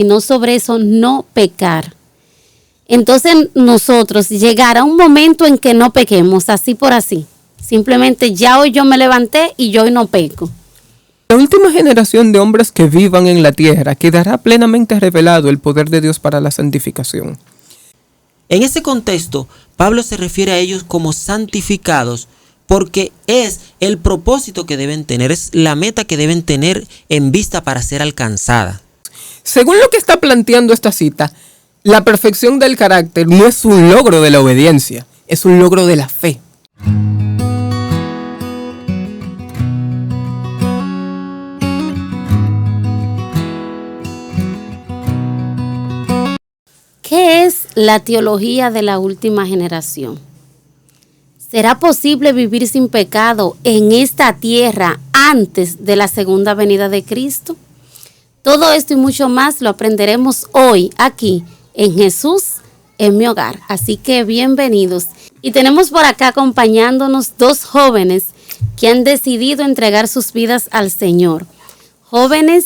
y no sobre eso no pecar. Entonces nosotros llegar a un momento en que no pequemos, así por así. Simplemente ya hoy yo me levanté y yo hoy no peco. La última generación de hombres que vivan en la tierra quedará plenamente revelado el poder de Dios para la santificación. En ese contexto, Pablo se refiere a ellos como santificados porque es el propósito que deben tener, es la meta que deben tener en vista para ser alcanzada. Según lo que está planteando esta cita, la perfección del carácter no es un logro de la obediencia, es un logro de la fe. ¿Qué es la teología de la última generación? ¿Será posible vivir sin pecado en esta tierra antes de la segunda venida de Cristo? Todo esto y mucho más lo aprenderemos hoy aquí en Jesús en mi hogar. Así que bienvenidos. Y tenemos por acá acompañándonos dos jóvenes que han decidido entregar sus vidas al Señor. Jóvenes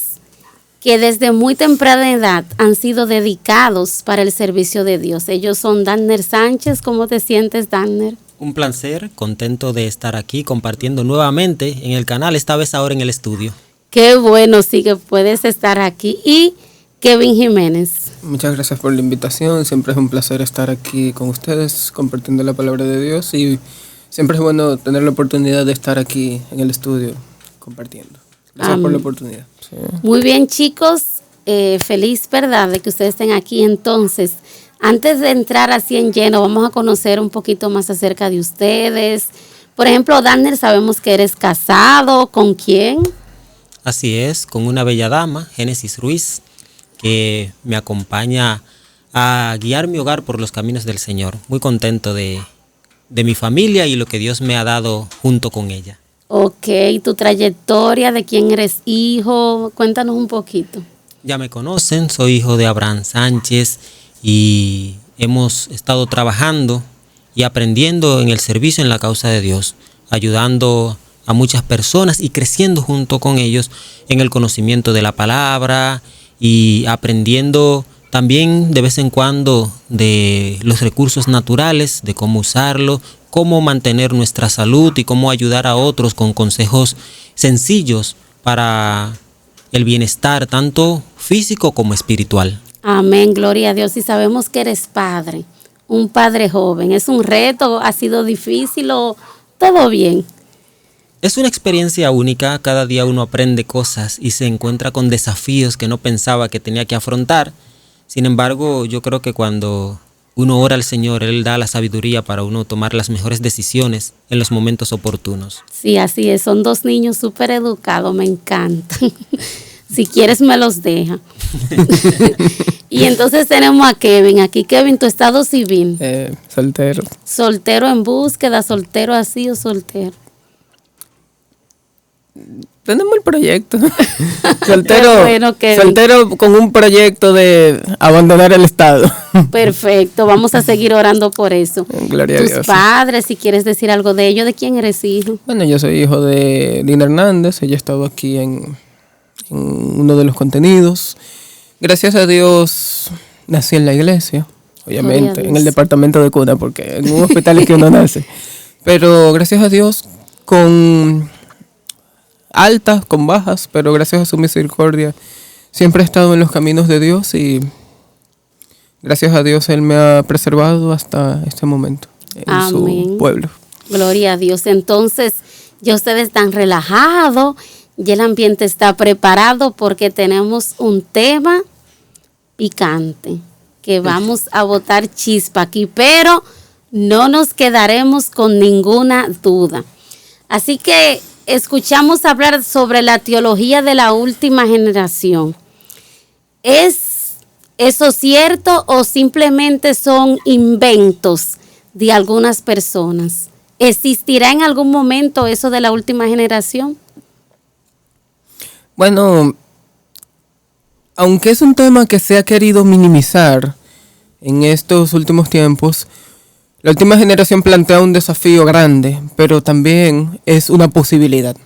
que desde muy temprana edad han sido dedicados para el servicio de Dios. Ellos son Danner Sánchez. ¿Cómo te sientes, Danner? Un placer, contento de estar aquí compartiendo nuevamente en el canal, esta vez ahora en el estudio. Qué bueno, sí que puedes estar aquí. Y Kevin Jiménez. Muchas gracias por la invitación, siempre es un placer estar aquí con ustedes compartiendo la palabra de Dios y siempre es bueno tener la oportunidad de estar aquí en el estudio compartiendo. Gracias por la oportunidad. Sí. Muy bien, chicos, feliz, ¿verdad?, de que ustedes estén aquí. Entonces, antes de entrar así en lleno, vamos a conocer un poquito más acerca de ustedes. Por ejemplo, Danner, sabemos que eres casado. ¿Con quién? Así es, con una bella dama, Génesis Ruiz, que me acompaña a guiar mi hogar por los caminos del Señor. Muy contento de mi familia y lo que Dios me ha dado junto con ella. Ok, tu trayectoria, de quién eres hijo, cuéntanos un poquito. Ya me conocen, soy hijo de Abraham Sánchez y hemos estado trabajando y aprendiendo en el servicio en la causa de Dios, ayudando a muchas personas y creciendo junto con ellos en el conocimiento de la palabra y aprendiendo también de vez en cuando de los recursos naturales, de cómo usarlo, cómo mantener nuestra salud y cómo ayudar a otros con consejos sencillos para el bienestar tanto físico como espiritual. Amén, gloria a Dios. Y sabemos que eres padre, un padre joven. ¿Es un reto? ¿Ha sido difícil o todo bien? Es una experiencia única, cada día uno aprende cosas y se encuentra con desafíos que no pensaba que tenía que afrontar. Sin embargo, yo creo que cuando uno ora al Señor, Él da la sabiduría para uno tomar las mejores decisiones en los momentos oportunos. Sí, así es. Son dos niños súper educados, me encantan. Si quieres me los deja. Y entonces tenemos a Kevin. Aquí, Kevin, tu estado civil. Soltero. ¿Soltero en búsqueda, soltero así o soltero? Tenemos el proyecto. Soltero, bueno, soltero con un proyecto de abandonar el Estado. Perfecto, vamos a seguir orando por eso. Gloria a Dios. Tus padres, si quieres decir algo de ellos, ¿de quién eres hijo? Bueno, yo soy hijo de Lina Hernández, ella ha estado aquí en uno de los contenidos. Gracias a Dios nací en la iglesia, obviamente, en el departamento de cuna, porque en un hospital es que uno nace. Pero gracias a Dios, con altas, con bajas, pero gracias a su misericordia siempre he estado en los caminos de Dios y gracias a Dios Él me ha preservado hasta este momento en Amén. Su pueblo. Gloria a Dios. Entonces, ya ustedes están relajados, ya el ambiente está preparado porque tenemos un tema picante que vamos a botar chispa aquí, pero no nos quedaremos con ninguna duda. Así que escuchamos hablar sobre la teología de la última generación. ¿Es eso cierto o simplemente son inventos de algunas personas? ¿Existirá en algún momento eso de la última generación? Bueno, aunque es un tema que se ha querido minimizar en estos últimos tiempos, la última generación plantea un desafío grande, pero también es una posibilidad.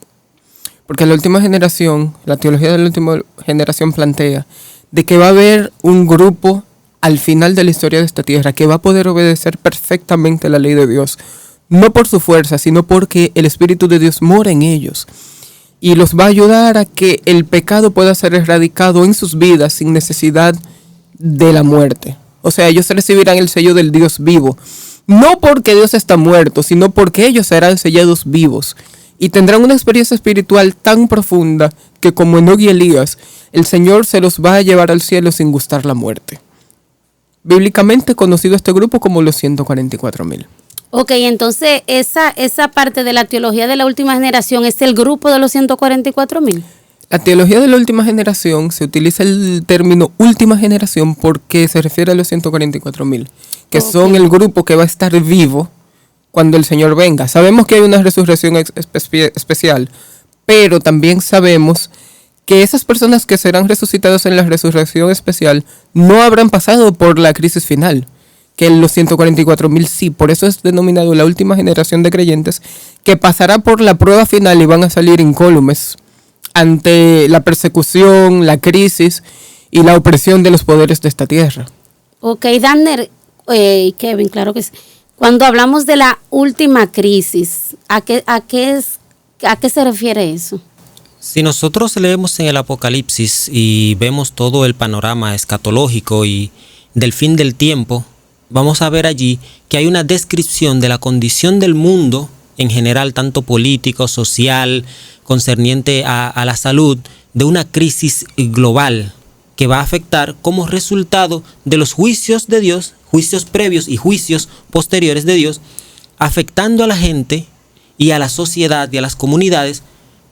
Porque la última generación, la teología de la última generación plantea de que va a haber un grupo al final de la historia de esta tierra que va a poder obedecer perfectamente la ley de Dios, no por su fuerza, sino porque el Espíritu de Dios mora en ellos y los va a ayudar a que el pecado pueda ser erradicado en sus vidas sin necesidad de la muerte. O sea, ellos recibirán el sello del Dios vivo, no porque Dios está muerto, sino porque ellos serán sellados vivos y tendrán una experiencia espiritual tan profunda que, como Enoc y Elías, el Señor se los va a llevar al cielo sin gustar la muerte. Bíblicamente conocido este grupo como los 144,000. Ok, entonces esa parte de la teología de la última generación es el grupo de los 144,000. La teología de la última generación, se utiliza el término última generación porque se refiere a los 144,000, que son el grupo que va a estar vivo cuando el Señor venga. Sabemos que hay una resurrección especial, pero también sabemos que esas personas que serán resucitadas en la resurrección especial no habrán pasado por la crisis final, que los 144,000 sí. Por eso es denominado la última generación de creyentes, que pasará por la prueba final y van a salir incólumes ante la persecución, la crisis y la opresión de los poderes de esta tierra. Ok, Danner, Kevin, claro que sí. Cuando hablamos de la última crisis, ¿a qué se refiere eso? Si nosotros leemos en el Apocalipsis y vemos todo el panorama escatológico y del fin del tiempo, vamos a ver allí que hay una descripción de la condición del mundo en general, tanto político, social, concerniente a la salud, de una crisis global que va a afectar como resultado de los juicios de Dios, juicios previos y juicios posteriores de Dios, afectando a la gente y a la sociedad y a las comunidades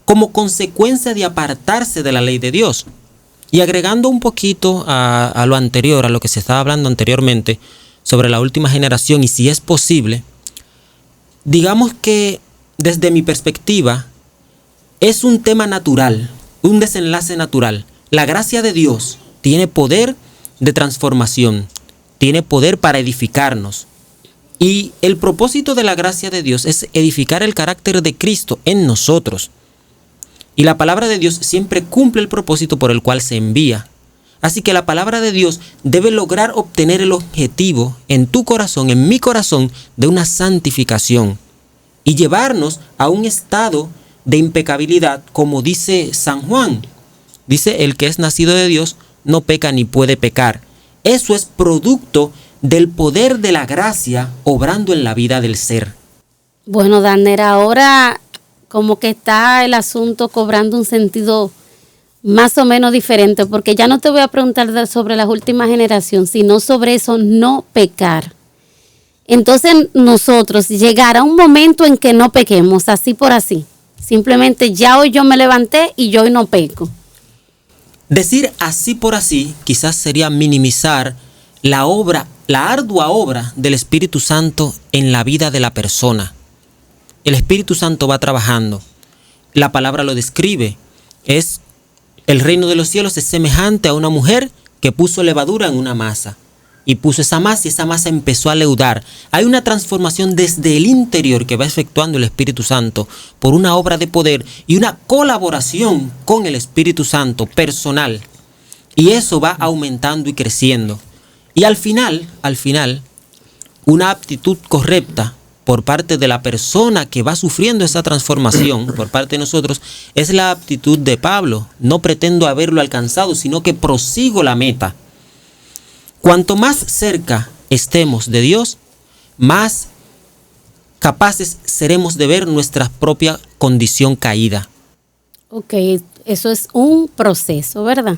como consecuencia de apartarse de la ley de Dios. Y agregando un poquito a lo anterior, a lo que se estaba hablando anteriormente sobre la última generación y si es posible, digamos que desde mi perspectiva es un tema natural, un desenlace natural. La gracia de Dios tiene poder de transformación, tiene poder para edificarnos. Y el propósito de la gracia de Dios es edificar el carácter de Cristo en nosotros. Y la palabra de Dios siempre cumple el propósito por el cual se envía. Así que la palabra de Dios debe lograr obtener el objetivo en tu corazón, en mi corazón, de una santificación y llevarnos a un estado de impecabilidad, como dice San Juan. Dice, el que es nacido de Dios no peca ni puede pecar. Eso es producto del poder de la gracia obrando en la vida del ser. Bueno, Danner, ahora como que está el asunto cobrando un sentido más o menos diferente, porque ya no te voy a preguntar sobre la última generación, sino sobre eso, no pecar. Entonces nosotros llegará un momento en que no pequemos, así por así. Simplemente ya hoy yo me levanté y yo hoy no peco. Decir así por así quizás sería minimizar la ardua obra del Espíritu Santo en la vida de la persona. El Espíritu Santo va trabajando. La palabra lo describe. El reino de los cielos es semejante a una mujer que puso levadura en una masa. Y puso esa masa y esa masa empezó a leudar. Hay una transformación desde el interior que va efectuando el Espíritu Santo por una obra de poder y una colaboración con el Espíritu Santo personal. Y eso va aumentando y creciendo. Y al final, una aptitud correcta por parte de la persona que va sufriendo esa transformación, por parte de nosotros, es la aptitud de Pablo. No pretendo haberlo alcanzado, sino que prosigo la meta. Cuanto más cerca estemos de Dios, más capaces seremos de ver nuestra propia condición caída. Ok, eso es un proceso, ¿verdad?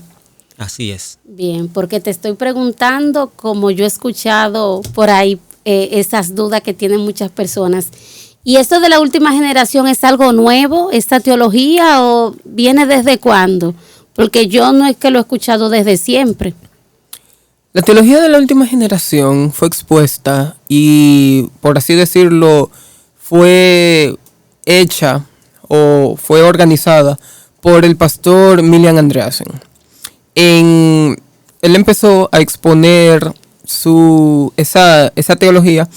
Así es. Bien, porque te estoy preguntando, como yo he escuchado por ahí esas dudas que tienen muchas personas. ¿Y esto de la última generación es algo nuevo, esta teología, o viene desde cuándo? Porque yo no es que lo he escuchado desde siempre. La teología de la última generación fue expuesta y, por así decirlo, fue hecha o fue organizada por el pastor Milian Andreasen. Él empezó a exponer esa teología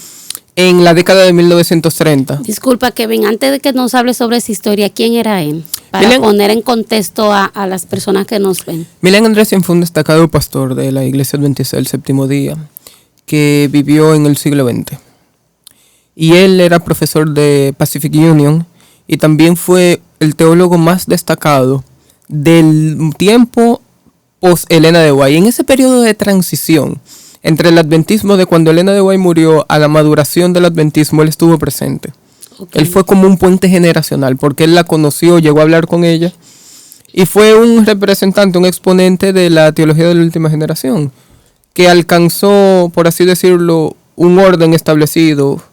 en la década de 1930. Disculpa, Kevin, antes de que nos hable sobre esa historia, ¿quién era él? para poner en contexto a las personas que nos ven. Milian Andresen fue un destacado pastor de la Iglesia Adventista del Séptimo Día que vivió en el siglo XX. Y él era profesor de Pacific Union y también fue el teólogo más destacado del tiempo post Elena de White. En ese periodo de transición entre el adventismo de cuando Elena de White murió a la maduración del adventismo, él estuvo presente. Okay. Él fue como un puente generacional porque él la conoció, llegó a hablar con ella y fue un representante, un exponente de la teología de la última generación que alcanzó, por así decirlo, un orden establecido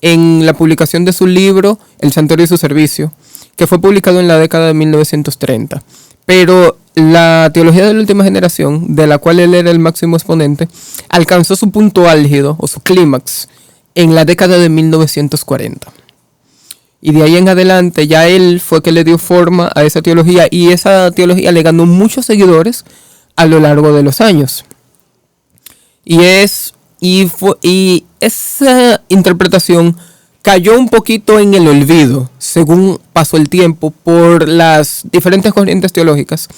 en la publicación de su libro El Santuario y su Servicio, que fue publicado en la década de 1930. Pero la teología de la última generación, de la cual él era el máximo exponente, alcanzó su punto álgido o su clímax en la década de 1940. Y de ahí en adelante ya él fue que le dio forma a esa teología y esa teología le ganó muchos seguidores a lo largo de los años. Y esa interpretación cayó un poquito en el olvido según pasó el tiempo por las diferentes corrientes teológicas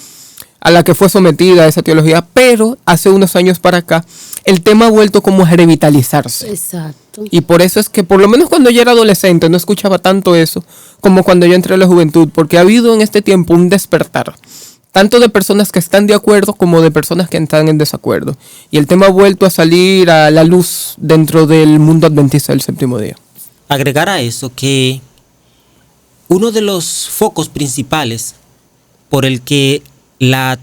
a la que fue sometida esa teología, pero hace unos años para acá el tema ha vuelto como a revitalizarse. Exacto. Y por eso es que por lo menos cuando yo era adolescente no escuchaba tanto eso como cuando yo entré a la juventud, porque ha habido en este tiempo un despertar, tanto de personas que están de acuerdo como de personas que están en desacuerdo. Y el tema ha vuelto a salir a la luz dentro del mundo adventista del séptimo día. Agregar a eso que uno de los focos principales por el que la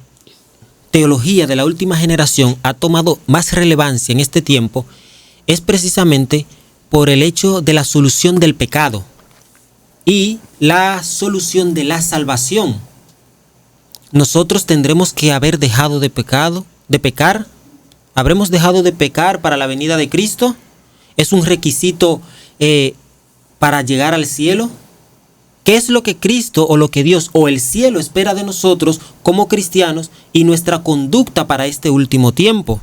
teología de la última generación ha tomado más relevancia en este tiempo es precisamente por el hecho de la solución del pecado y la solución de la salvación. Nosotros tendremos que haber dejado de pecar. ¿Habremos dejado de pecar para la venida de Cristo? ¿Es un requisito para llegar al cielo? ¿Qué es lo que Cristo o lo que Dios o el cielo espera de nosotros como cristianos y nuestra conducta para este último tiempo?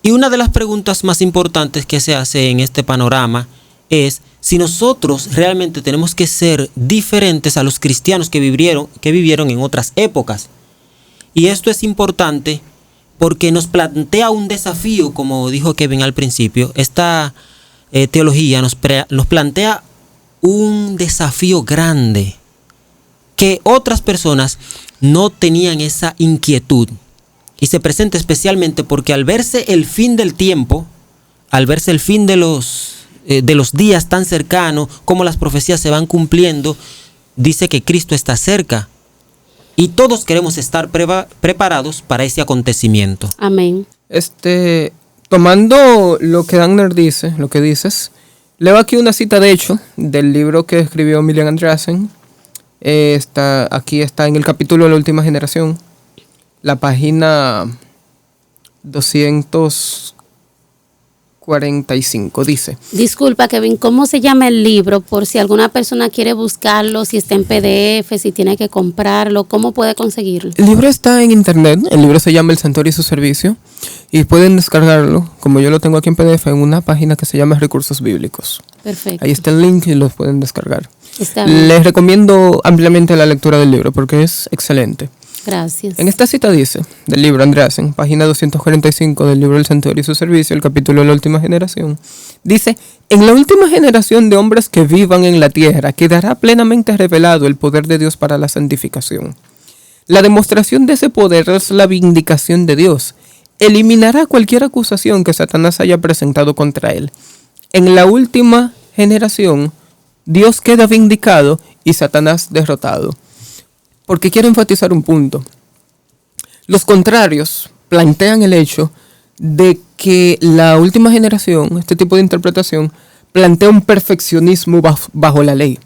Y una de las preguntas más importantes que se hace en este panorama es si nosotros realmente tenemos que ser diferentes a los cristianos que vivieron en otras épocas. Y esto es importante porque nos plantea un desafío, como dijo Kevin al principio. Esta teología nos plantea un desafío grande que otras personas no tenían esa inquietud. Y se presenta especialmente porque al verse el fin del tiempo, al verse el fin de los días tan cercanos, como las profecías se van cumpliendo, dice que Cristo está cerca. Y todos queremos estar preparados para ese acontecimiento. Amén. Tomando lo que Dagner dice, lo que dices, leo aquí una cita de hecho del libro que escribió Milian Andresen. Aquí está en el capítulo de la última generación, la página 245, dice. Disculpa, Kevin, ¿cómo se llama el libro? Por si alguna persona quiere buscarlo, si está en PDF, si tiene que comprarlo, ¿cómo puede conseguirlo? El libro está en internet, el libro se llama El Santuario y su Servicio, y pueden descargarlo, como yo lo tengo aquí en PDF, en una página que se llama Recursos Bíblicos. Perfecto. Ahí está el link y los pueden descargar. Está bien. Les recomiendo ampliamente la lectura del libro porque es excelente. Gracias. En esta cita dice, del libro Andreasen, página 245 del libro El Santuario y su Servicio, el capítulo de la última generación, dice: en la última generación de hombres que vivan en la tierra quedará plenamente revelado el poder de Dios para la santificación. La demostración de ese poder es la vindicación de Dios. Eliminará cualquier acusación que Satanás haya presentado contra él. En la última generación, Dios queda vindicado y Satanás derrotado. Porque quiero enfatizar un punto. Los contrarios plantean el hecho de que la última generación, este tipo de interpretación, plantea un perfeccionismo bajo la ley.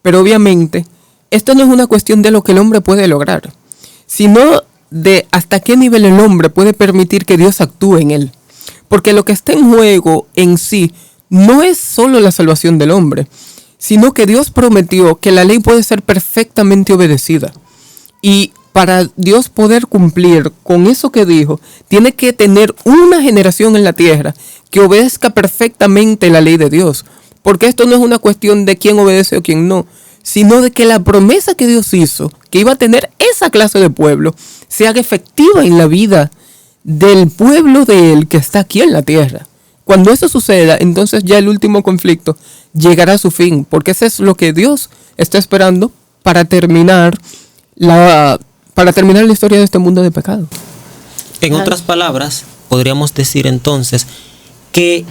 Pero obviamente, esto no es una cuestión de lo que el hombre puede lograr, sino de hasta qué nivel el hombre puede permitir que Dios actúe en él. Porque lo que está en juego en sí no es solo la salvación del hombre, sino que Dios prometió que la ley puede ser perfectamente obedecida. Y para Dios poder cumplir con eso que dijo, tiene que tener una generación en la tierra que obedezca perfectamente la ley de Dios. Porque esto no es una cuestión de quién obedece o quién no, sino de que la promesa que Dios hizo, que iba a tener esa clase de pueblo, se haga efectiva en la vida del pueblo de Él que está aquí en la tierra. Cuando eso suceda, entonces ya el último conflicto llegará a su fin, porque eso es lo que Dios está esperando para terminar la historia de este mundo de pecado. En otras palabras, podríamos decir entonces que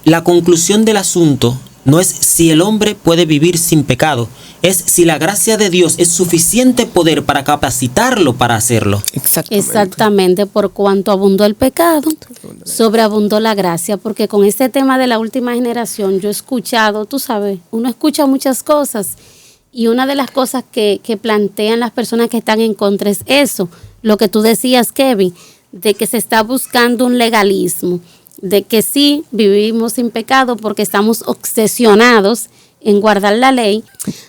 la conclusión del asunto no es si el hombre puede vivir sin pecado, es si la gracia de Dios es suficiente poder para capacitarlo para hacerlo. Exactamente, por cuanto abundó el pecado, sobreabundó la gracia, porque con este tema de la última generación yo he escuchado, tú sabes, uno escucha muchas cosas y una de las cosas que plantean las personas que están en contra es eso, lo que tú decías, Kevin, de que se está buscando un legalismo, de que sí vivimos sin pecado porque estamos obsesionados en guardar la ley.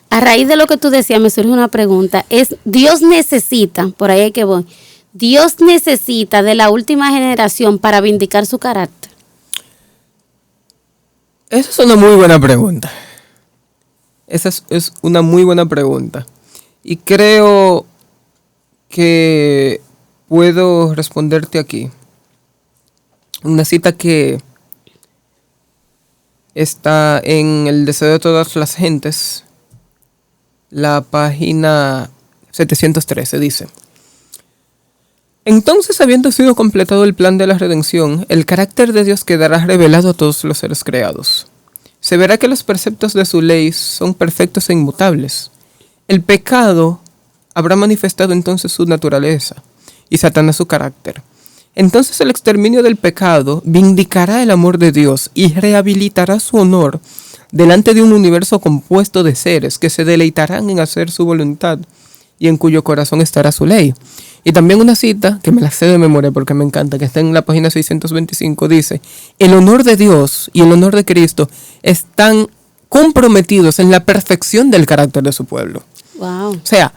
A raíz de lo que tú decías me surge una pregunta, Dios necesita, por ahí es que voy, Dios necesita de la última generación para vindicar su carácter. Esa es una muy buena pregunta. Esa es una muy buena pregunta. Y creo que puedo responderte aquí. Una cita que está en El deseo de todas las gentes, la página 713, dice: entonces, habiendo sido completado el plan de la redención, el carácter de Dios quedará revelado a todos los seres creados. Se verá que los preceptos de su ley son perfectos e inmutables. El pecado habrá manifestado entonces su naturaleza y Satanás su carácter. Entonces el exterminio del pecado vindicará el amor de Dios y rehabilitará su honor delante de un universo compuesto de seres que se deleitarán en hacer su voluntad y en cuyo corazón estará su ley. Y también una cita, que me la sé de memoria porque me encanta, que está en la página 625, dice: el honor de Dios y el honor de Cristo están comprometidos en la perfección del carácter de su pueblo. Wow. O sea,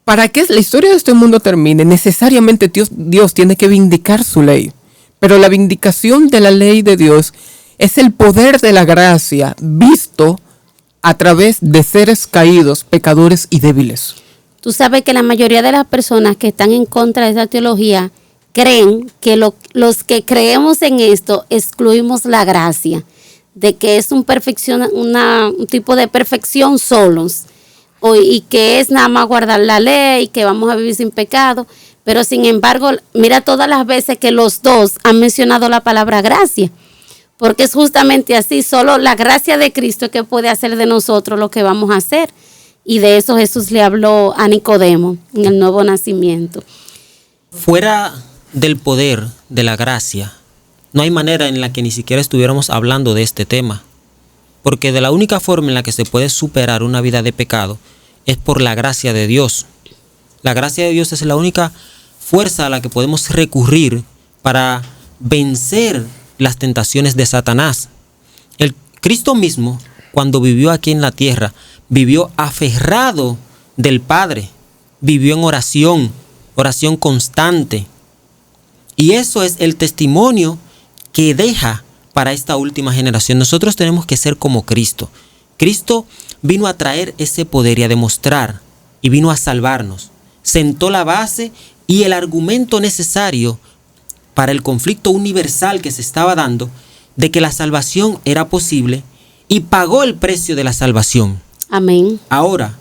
para que la historia de este mundo termine, necesariamente Dios tiene que vindicar su ley. Pero la vindicación de la ley de Dios es el poder de la gracia visto a través de seres caídos, pecadores y débiles. Tú sabes que la mayoría de las personas que están en contra de esa teología creen que los que creemos en esto excluimos la gracia, de que es un tipo de perfección solos. Y que es nada más guardar la ley, que vamos a vivir sin pecado, pero sin embargo, mira todas las veces que los dos han mencionado la palabra gracia, porque es justamente así, solo la gracia de Cristo es que puede hacer de nosotros lo que vamos a hacer, y de eso Jesús le habló a Nicodemo en el nuevo nacimiento. Fuera del poder de la gracia, no hay manera en la que ni siquiera estuviéramos hablando de este tema. Porque de la única forma en la que se puede superar una vida de pecado es por la gracia de Dios. La gracia de Dios es la única fuerza a la que podemos recurrir para vencer las tentaciones de Satanás. El Cristo mismo, cuando vivió aquí en la tierra, vivió aferrado del Padre, vivió en oración constante. Y eso es el testimonio que deja para esta última generación. Nosotros tenemos que ser como Cristo. Cristo vino a traer ese poder y a demostrar, y vino a salvarnos. Sentó la base y el argumento necesario para el conflicto universal que se estaba dando, de que la salvación era posible, y pagó el precio de la salvación. Amén. Ahora,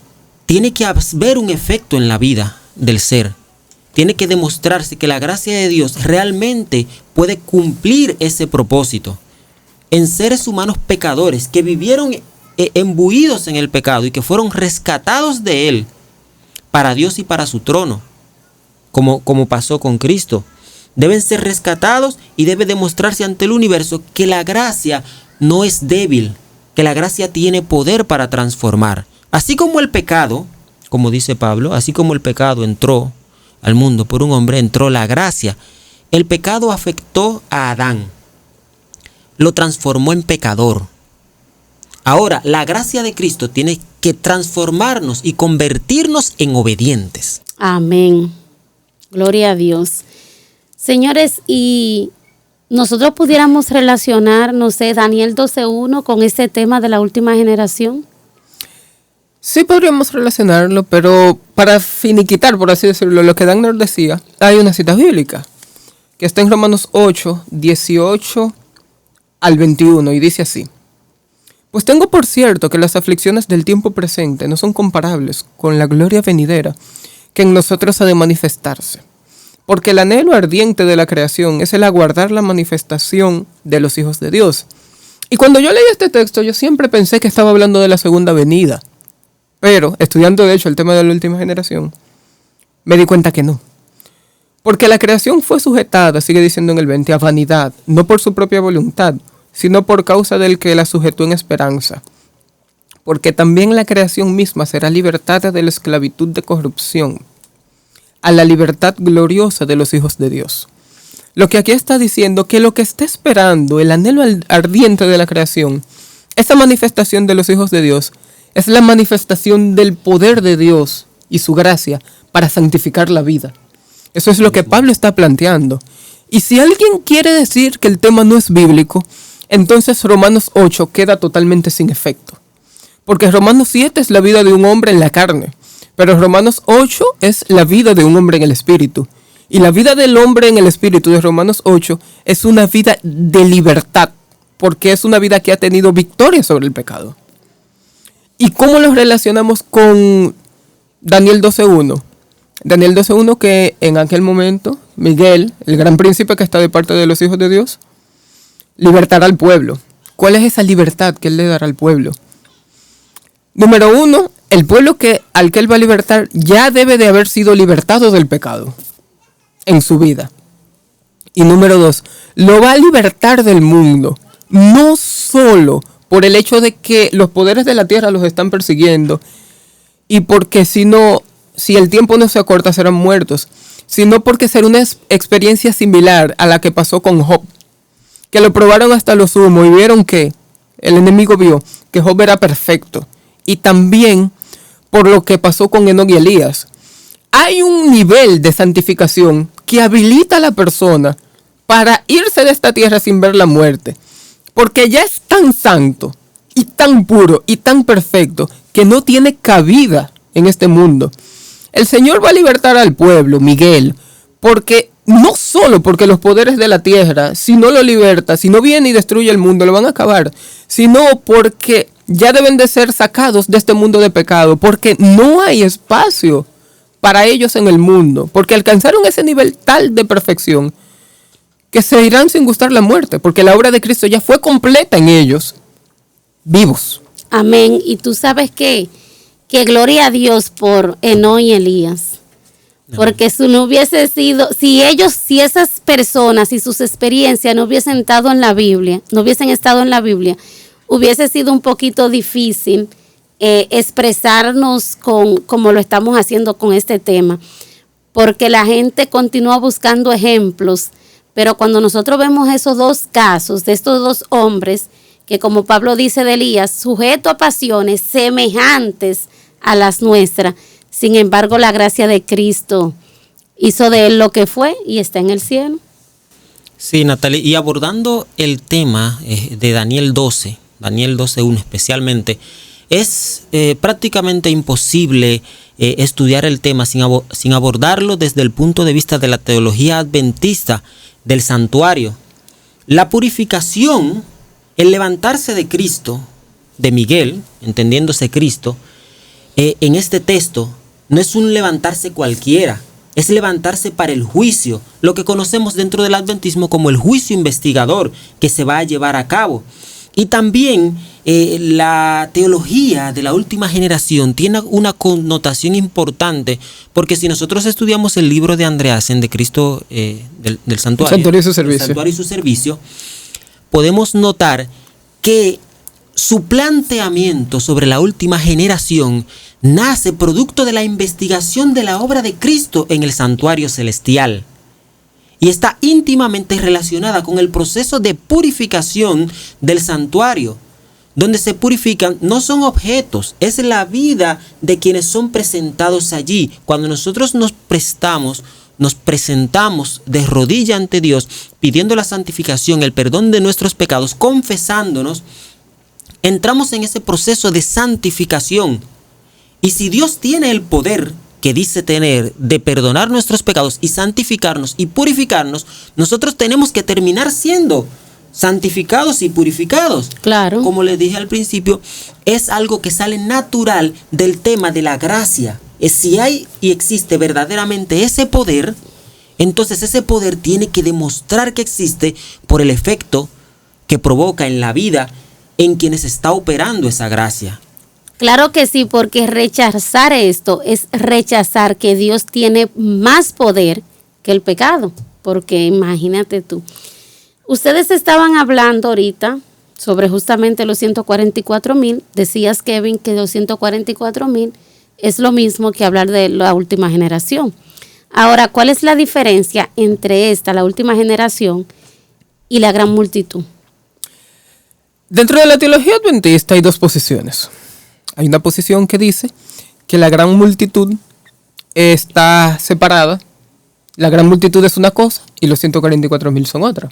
tiene que haber un efecto en la vida del ser. Tiene que demostrarse que la gracia de Dios realmente puede cumplir ese propósito en seres humanos pecadores que vivieron embuidos en el pecado y que fueron rescatados de él para Dios y para su trono, como pasó con Cristo. Deben ser rescatados y debe demostrarse ante el universo que la gracia no es débil, que la gracia tiene poder para transformar. Así como el pecado, como dice Pablo, así como el pecado entró al mundo por un hombre, entró la gracia. El pecado afectó a Adán, lo transformó en pecador. Ahora, la gracia de Cristo tiene que transformarnos y convertirnos en obedientes. Amén. Gloria a Dios. Señores, y nosotros pudiéramos relacionar, no sé, Daniel 12:1 con este tema de la última generación. Sí podríamos relacionarlo, pero para finiquitar, por así decirlo, lo que Dagner decía, hay una cita bíblica que está en Romanos 8, 18 al 21 y dice así: Pues tengo por cierto que las aflicciones del tiempo presente no son comparables con la gloria venidera que en nosotros ha de manifestarse. Porque el anhelo ardiente de la creación es el aguardar la manifestación de los hijos de Dios. Y cuando yo leí este texto, yo siempre pensé que estaba hablando de la segunda venida. Pero, estudiando de hecho el tema de la última generación, me di cuenta que no. Porque la creación fue sujetada, sigue diciendo en el 20, a vanidad, no por su propia voluntad, sino por causa del que la sujetó en esperanza. Porque también la creación misma será libertada de la esclavitud de corrupción a la libertad gloriosa de los hijos de Dios. Lo que aquí está diciendo que lo que está esperando, el anhelo ardiente de la creación, esa manifestación de los hijos de Dios, es la manifestación del poder de Dios y su gracia para santificar la vida. Eso es lo que Pablo está planteando. Y si alguien quiere decir que el tema no es bíblico, entonces Romanos 8 queda totalmente sin efecto. Porque Romanos 7 es la vida de un hombre en la carne, pero Romanos 8 es la vida de un hombre en el espíritu. Y la vida del hombre en el espíritu de Romanos 8 es una vida de libertad, porque es una vida que ha tenido victoria sobre el pecado. ¿Y cómo lo relacionamos con Daniel 12.1? Daniel 12.1 que en aquel momento Miguel, el gran príncipe que está de parte de los hijos de Dios, libertará al pueblo. ¿Cuál es esa libertad que él le dará al pueblo? Número 1, el pueblo al que él va a libertar ya debe de haber sido libertado del pecado en su vida. Y número 2, lo va a libertar del mundo, no solo por el hecho de que los poderes de la tierra los están persiguiendo y porque si el tiempo no se acorta serán muertos, sino porque será una experiencia similar a la que pasó con Job, que lo probaron hasta lo sumo y vieron que el enemigo vio que Job era perfecto, y también por lo que pasó con Enoc y Elías. Hay un nivel de santificación que habilita a la persona para irse de esta tierra sin ver la muerte, porque ya es tan santo y tan puro y tan perfecto que no tiene cabida en este mundo. El Señor va a libertar al pueblo, Miguel, porque no solo porque los poderes de la tierra, si no lo liberta, si no viene y destruye el mundo, lo van a acabar, sino porque ya deben de ser sacados de este mundo de pecado, porque no hay espacio para ellos en el mundo, porque alcanzaron ese nivel tal de perfección que se irán sin gustar la muerte, porque la obra de Cristo ya fue completa en ellos, vivos. Amén. Y tú sabes que gloria a Dios por Enoc y Elías. Porque si no hubiese sido, si esas personas y sus experiencias no hubiesen estado en la Biblia, hubiese sido un poquito difícil expresarnos como lo estamos haciendo con este tema. Porque la gente continúa buscando ejemplos, pero cuando nosotros vemos esos dos casos de estos dos hombres, que como Pablo dice de Elías, sujeto a pasiones semejantes a las nuestras, sin embargo la gracia de Cristo hizo de él lo que fue y está en el cielo. Sí, Natalie, y abordando el tema de Daniel 12.1 especialmente, es prácticamente imposible estudiar el tema sin abordarlo desde el punto de vista de la teología adventista del santuario. La purificación, el levantarse de Cristo, de Miguel, entendiéndose Cristo, en este texto no es un levantarse cualquiera, es levantarse para el juicio, lo que conocemos dentro del adventismo como el juicio investigador que se va a llevar a cabo. Y también la teología de la última generación tiene una connotación importante, porque si nosotros estudiamos el libro de Andreasen de Cristo del santuario, el santuario y su servicio, podemos notar que su planteamiento sobre la última generación nace producto de la investigación de la obra de Cristo en el santuario celestial y está íntimamente relacionada con el proceso de purificación del santuario, donde se purifican no son objetos, es la vida de quienes son presentados allí. Cuando nosotros nos presentamos de rodilla ante Dios, pidiendo la santificación, el perdón de nuestros pecados, confesándonos, entramos en ese proceso de santificación. Y si Dios tiene el poder que dice tener de perdonar nuestros pecados y santificarnos y purificarnos, nosotros tenemos que terminar siendo santificados y purificados. Claro. Como les dije al principio, es algo que sale natural del tema de la gracia. Si hay y existe verdaderamente ese poder, entonces ese poder tiene que demostrar que existe por el efecto que provoca en la vida en quienes está operando esa gracia. Claro que sí, porque rechazar esto es rechazar que Dios tiene más poder que el pecado. Porque imagínate tú. Ustedes estaban hablando ahorita sobre justamente los 144,000. Decías, Kevin, que los 144,000 es lo mismo que hablar de la última generación. Ahora, ¿cuál es la diferencia entre la última generación, y la gran multitud? Dentro de la teología adventista hay dos posiciones. Hay una posición que dice que la gran multitud está separada. La gran multitud es una cosa y los 144,000 son otra.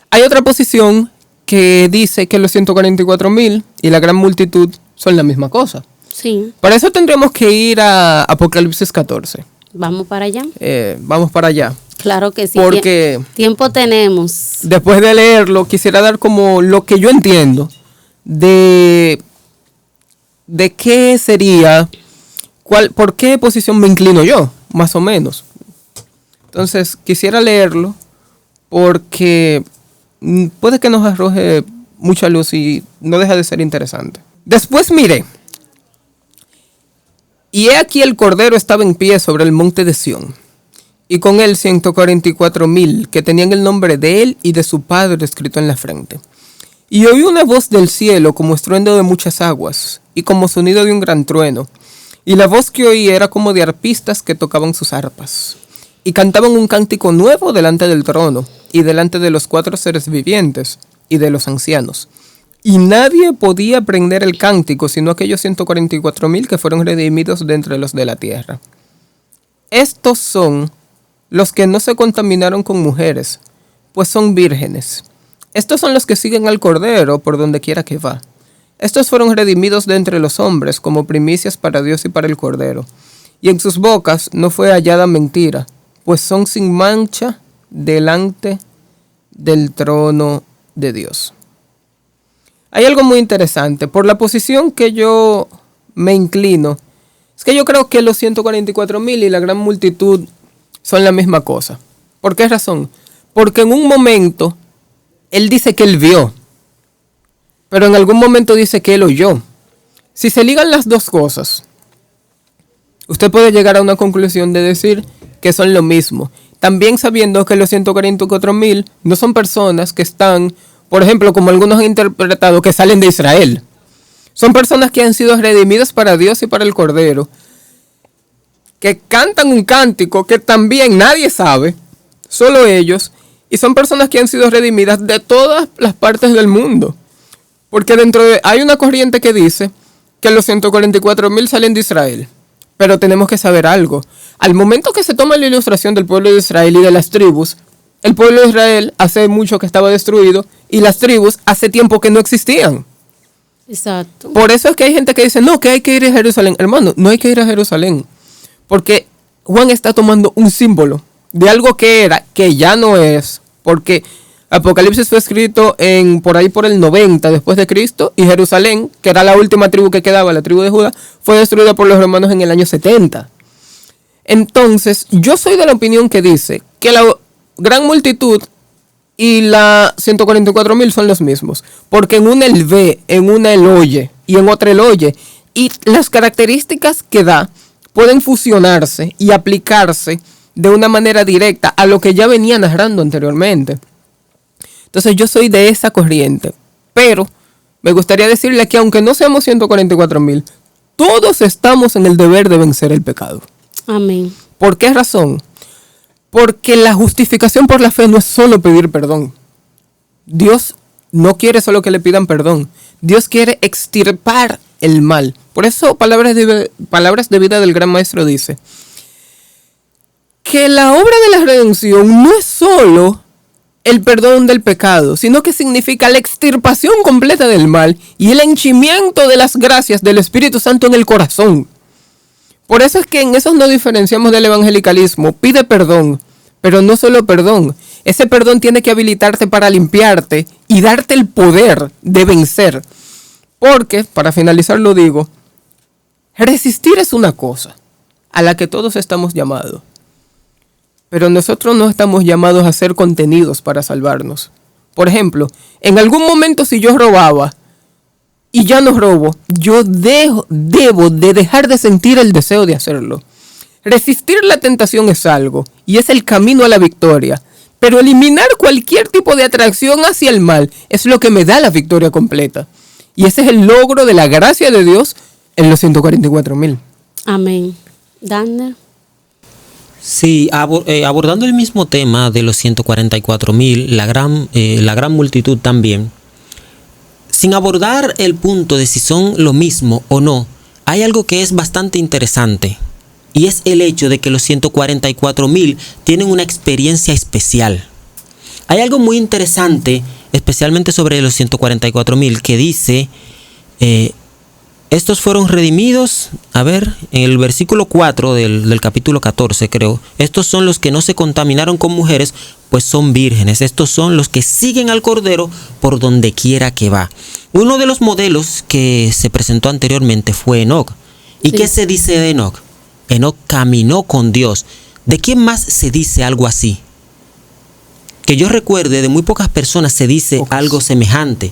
Hay otra posición que dice que los 144,000 y la gran multitud son la misma cosa. Sí. Para eso tendremos que ir a Apocalipsis 14. ¿Vamos para allá? Vamos para allá. Claro que sí. Porque tiempo tenemos. Después de leerlo, quisiera dar como lo que yo entiendo de qué sería, por qué posición me inclino yo, más o menos. Entonces, quisiera leerlo porque puede que nos arroje mucha luz y no deja de ser interesante. Después miré, y he aquí el Cordero estaba en pie sobre el monte de Sión, y con él 144,000 que tenían el nombre de él y de su Padre escrito en la frente. Y oí una voz del cielo como estruendo de muchas aguas, y como sonido de un gran trueno. Y la voz que oí era como de arpistas que tocaban sus arpas. Y cantaban un cántico nuevo delante del trono, y delante de los 4 seres vivientes, y de los ancianos. Y nadie podía aprender el cántico, sino aquellos 144,000 que fueron redimidos de entre los de la tierra. Estos son los que no se contaminaron con mujeres, pues son vírgenes. Estos son los que siguen al Cordero por donde quiera que va. Estos fueron redimidos de entre los hombres como primicias para Dios y para el Cordero. Y en sus bocas no fue hallada mentira, pues son sin mancha delante del trono de Dios. Hay algo muy interesante. Por la posición que yo me inclino, es que yo creo que los 144,000 y la gran multitud son la misma cosa. ¿Por qué razón? Porque en un momento él dice que él vio, pero en algún momento dice que él oyó. Si se ligan las dos cosas, usted puede llegar a una conclusión de decir que son lo mismo. También sabiendo que los 144,000 no son personas que están, por ejemplo, como algunos han interpretado, que salen de Israel. Son personas que han sido redimidas para Dios y para el Cordero, que cantan un cántico que también nadie sabe, solo ellos, y son personas que han sido redimidas de todas las partes del mundo. Porque hay una corriente que dice que los 144,000 salen de Israel. Pero tenemos que saber algo. Al momento que se toma la ilustración del pueblo de Israel y de las tribus, el pueblo de Israel hace mucho que estaba destruido y las tribus hace tiempo que no existían. Exacto. Por eso es que hay gente que dice, no, que hay que ir a Jerusalén. Hermano, no hay que ir a Jerusalén. Porque Juan está tomando un símbolo de algo que era, que ya no es. Porque Apocalipsis fue escrito por ahí por el 90 después de Cristo, y Jerusalén, que era la última tribu que quedaba, la tribu de Judá, fue destruida por los romanos en el año 70. Entonces, yo soy de la opinión que dice que la gran multitud y la 144,000 son los mismos, porque en una él ve, en una él oye, y en otra él oye, y las características que da pueden fusionarse y aplicarse de una manera directa a lo que ya venía narrando anteriormente. Entonces yo soy de esa corriente, pero me gustaría decirle que aunque no seamos 144,000, todos estamos en el deber de vencer el pecado. Amén. ¿Por qué razón? Porque la justificación por la fe no es solo pedir perdón. Dios no quiere solo que le pidan perdón. Dios quiere extirpar el mal. Por eso Palabras de Vida del Gran Maestro dice que la obra de la redención no es solo el perdón del pecado, sino que significa la extirpación completa del mal y el henchimiento de las gracias del Espíritu Santo en el corazón. Por eso es que en eso nos diferenciamos del evangelicalismo. Pide perdón, pero no solo perdón. Ese perdón tiene que habilitarte para limpiarte y darte el poder de vencer. Porque, para finalizar lo digo, resistir es una cosa a la que todos estamos llamados. Pero nosotros no estamos llamados a ser contenidos para salvarnos. Por ejemplo, en algún momento si yo robaba y ya no robo, yo debo de dejar de sentir el deseo de hacerlo. Resistir la tentación es algo y es el camino a la victoria. Pero eliminar cualquier tipo de atracción hacia el mal es lo que me da la victoria completa. Y ese es el logro de la gracia de Dios en los 144,000. Amén. Daniel. Sí, abordando el mismo tema de los 144,000, la gran multitud también, sin abordar el punto de si son lo mismo o no, hay algo que es bastante interesante, y es el hecho de que los 144,000 tienen una experiencia especial. Hay algo muy interesante, especialmente sobre los 144,000, que dice, estos fueron redimidos, en el versículo 4 del capítulo 14 creo, estos son los que no se contaminaron con mujeres, pues son vírgenes, estos son los que siguen al Cordero por donde quiera que va. Uno de los modelos que se presentó anteriormente fue Enoc. ¿Y qué se dice de Enoc? Enoc caminó con Dios. ¿De quién más se dice algo así? Que yo recuerde, de muy pocas personas se dice algo semejante.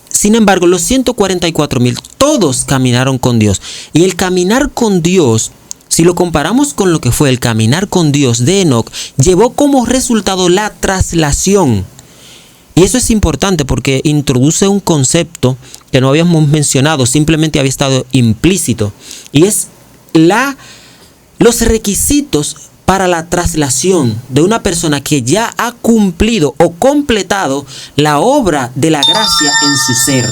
Sin embargo, los 144,000, todos caminaron con Dios. Y el caminar con Dios, si lo comparamos con lo que fue el caminar con Dios de Enoc, llevó como resultado la traslación. Y eso es importante porque introduce un concepto que no habíamos mencionado, simplemente había estado implícito. Y es los requisitos para la traslación de una persona que ya ha cumplido o completado la obra de la gracia en su ser.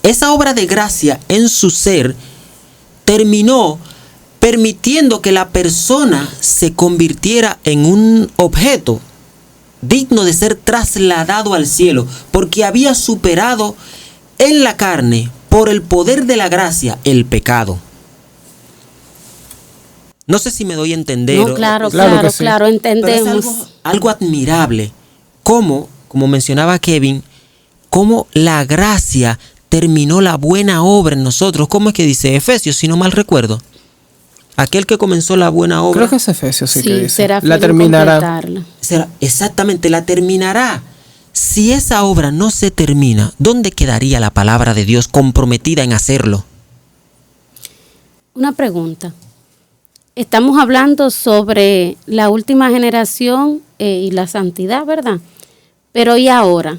Esa obra de gracia en su ser terminó permitiendo que la persona se convirtiera en un objeto digno de ser trasladado al cielo, porque había superado en la carne, por el poder de la gracia, el pecado. No sé si me doy a entender. No, claro, entendemos. Pero es algo admirable. Como mencionaba Kevin, cómo la gracia terminó la buena obra en nosotros. ¿Cómo es que dice Efesios, si no mal recuerdo? Aquel que comenzó la buena obra. Creo que es Efesios, sí que dice. Será la terminará. Exactamente, la terminará. Si esa obra no se termina, ¿dónde quedaría la palabra de Dios comprometida en hacerlo? Una pregunta. Estamos hablando sobre la última generación y la santidad, ¿verdad? Pero ¿y ahora?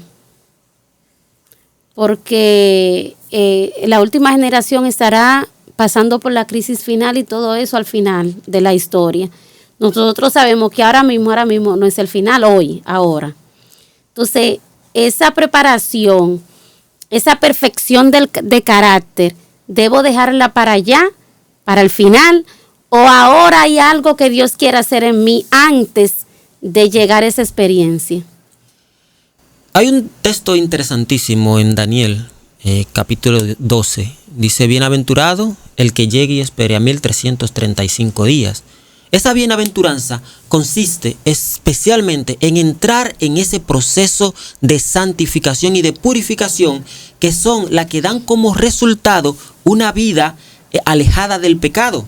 Porque la última generación estará pasando por la crisis final y todo eso al final de la historia. Nosotros sabemos que ahora mismo no es el final, ahora. Entonces, esa preparación, esa perfección de carácter, ¿debo dejarla para allá, para el final? ¿O ahora hay algo que Dios quiere hacer en mí antes de llegar a esa experiencia? Hay un texto interesantísimo en Daniel, capítulo 12. Dice, bienaventurado el que llegue y espere a 1335 días. Esa bienaventuranza consiste especialmente en entrar en ese proceso de santificación y de purificación que son las que dan como resultado una vida alejada del pecado.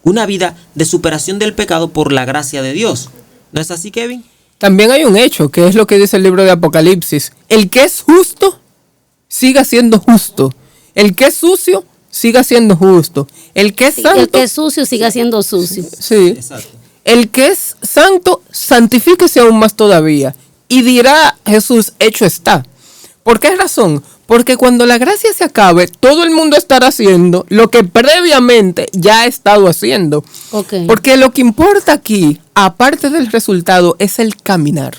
Una vida de superación del pecado por la gracia de Dios. ¿No es así, Kevin? También hay un hecho, que es lo que dice el libro de Apocalipsis. El que es justo, siga siendo justo. El que es sucio, siga siendo justo. El que es santo... El que es sucio, siga siendo sucio. Sí. Exacto. El que es santo, santifíquese aún más todavía. Y dirá Jesús, hecho está. ¿Por qué razón? Porque cuando la gracia se acabe, todo el mundo estará haciendo lo que previamente ya ha estado haciendo. Okay. Porque lo que importa aquí, aparte del resultado, es el caminar.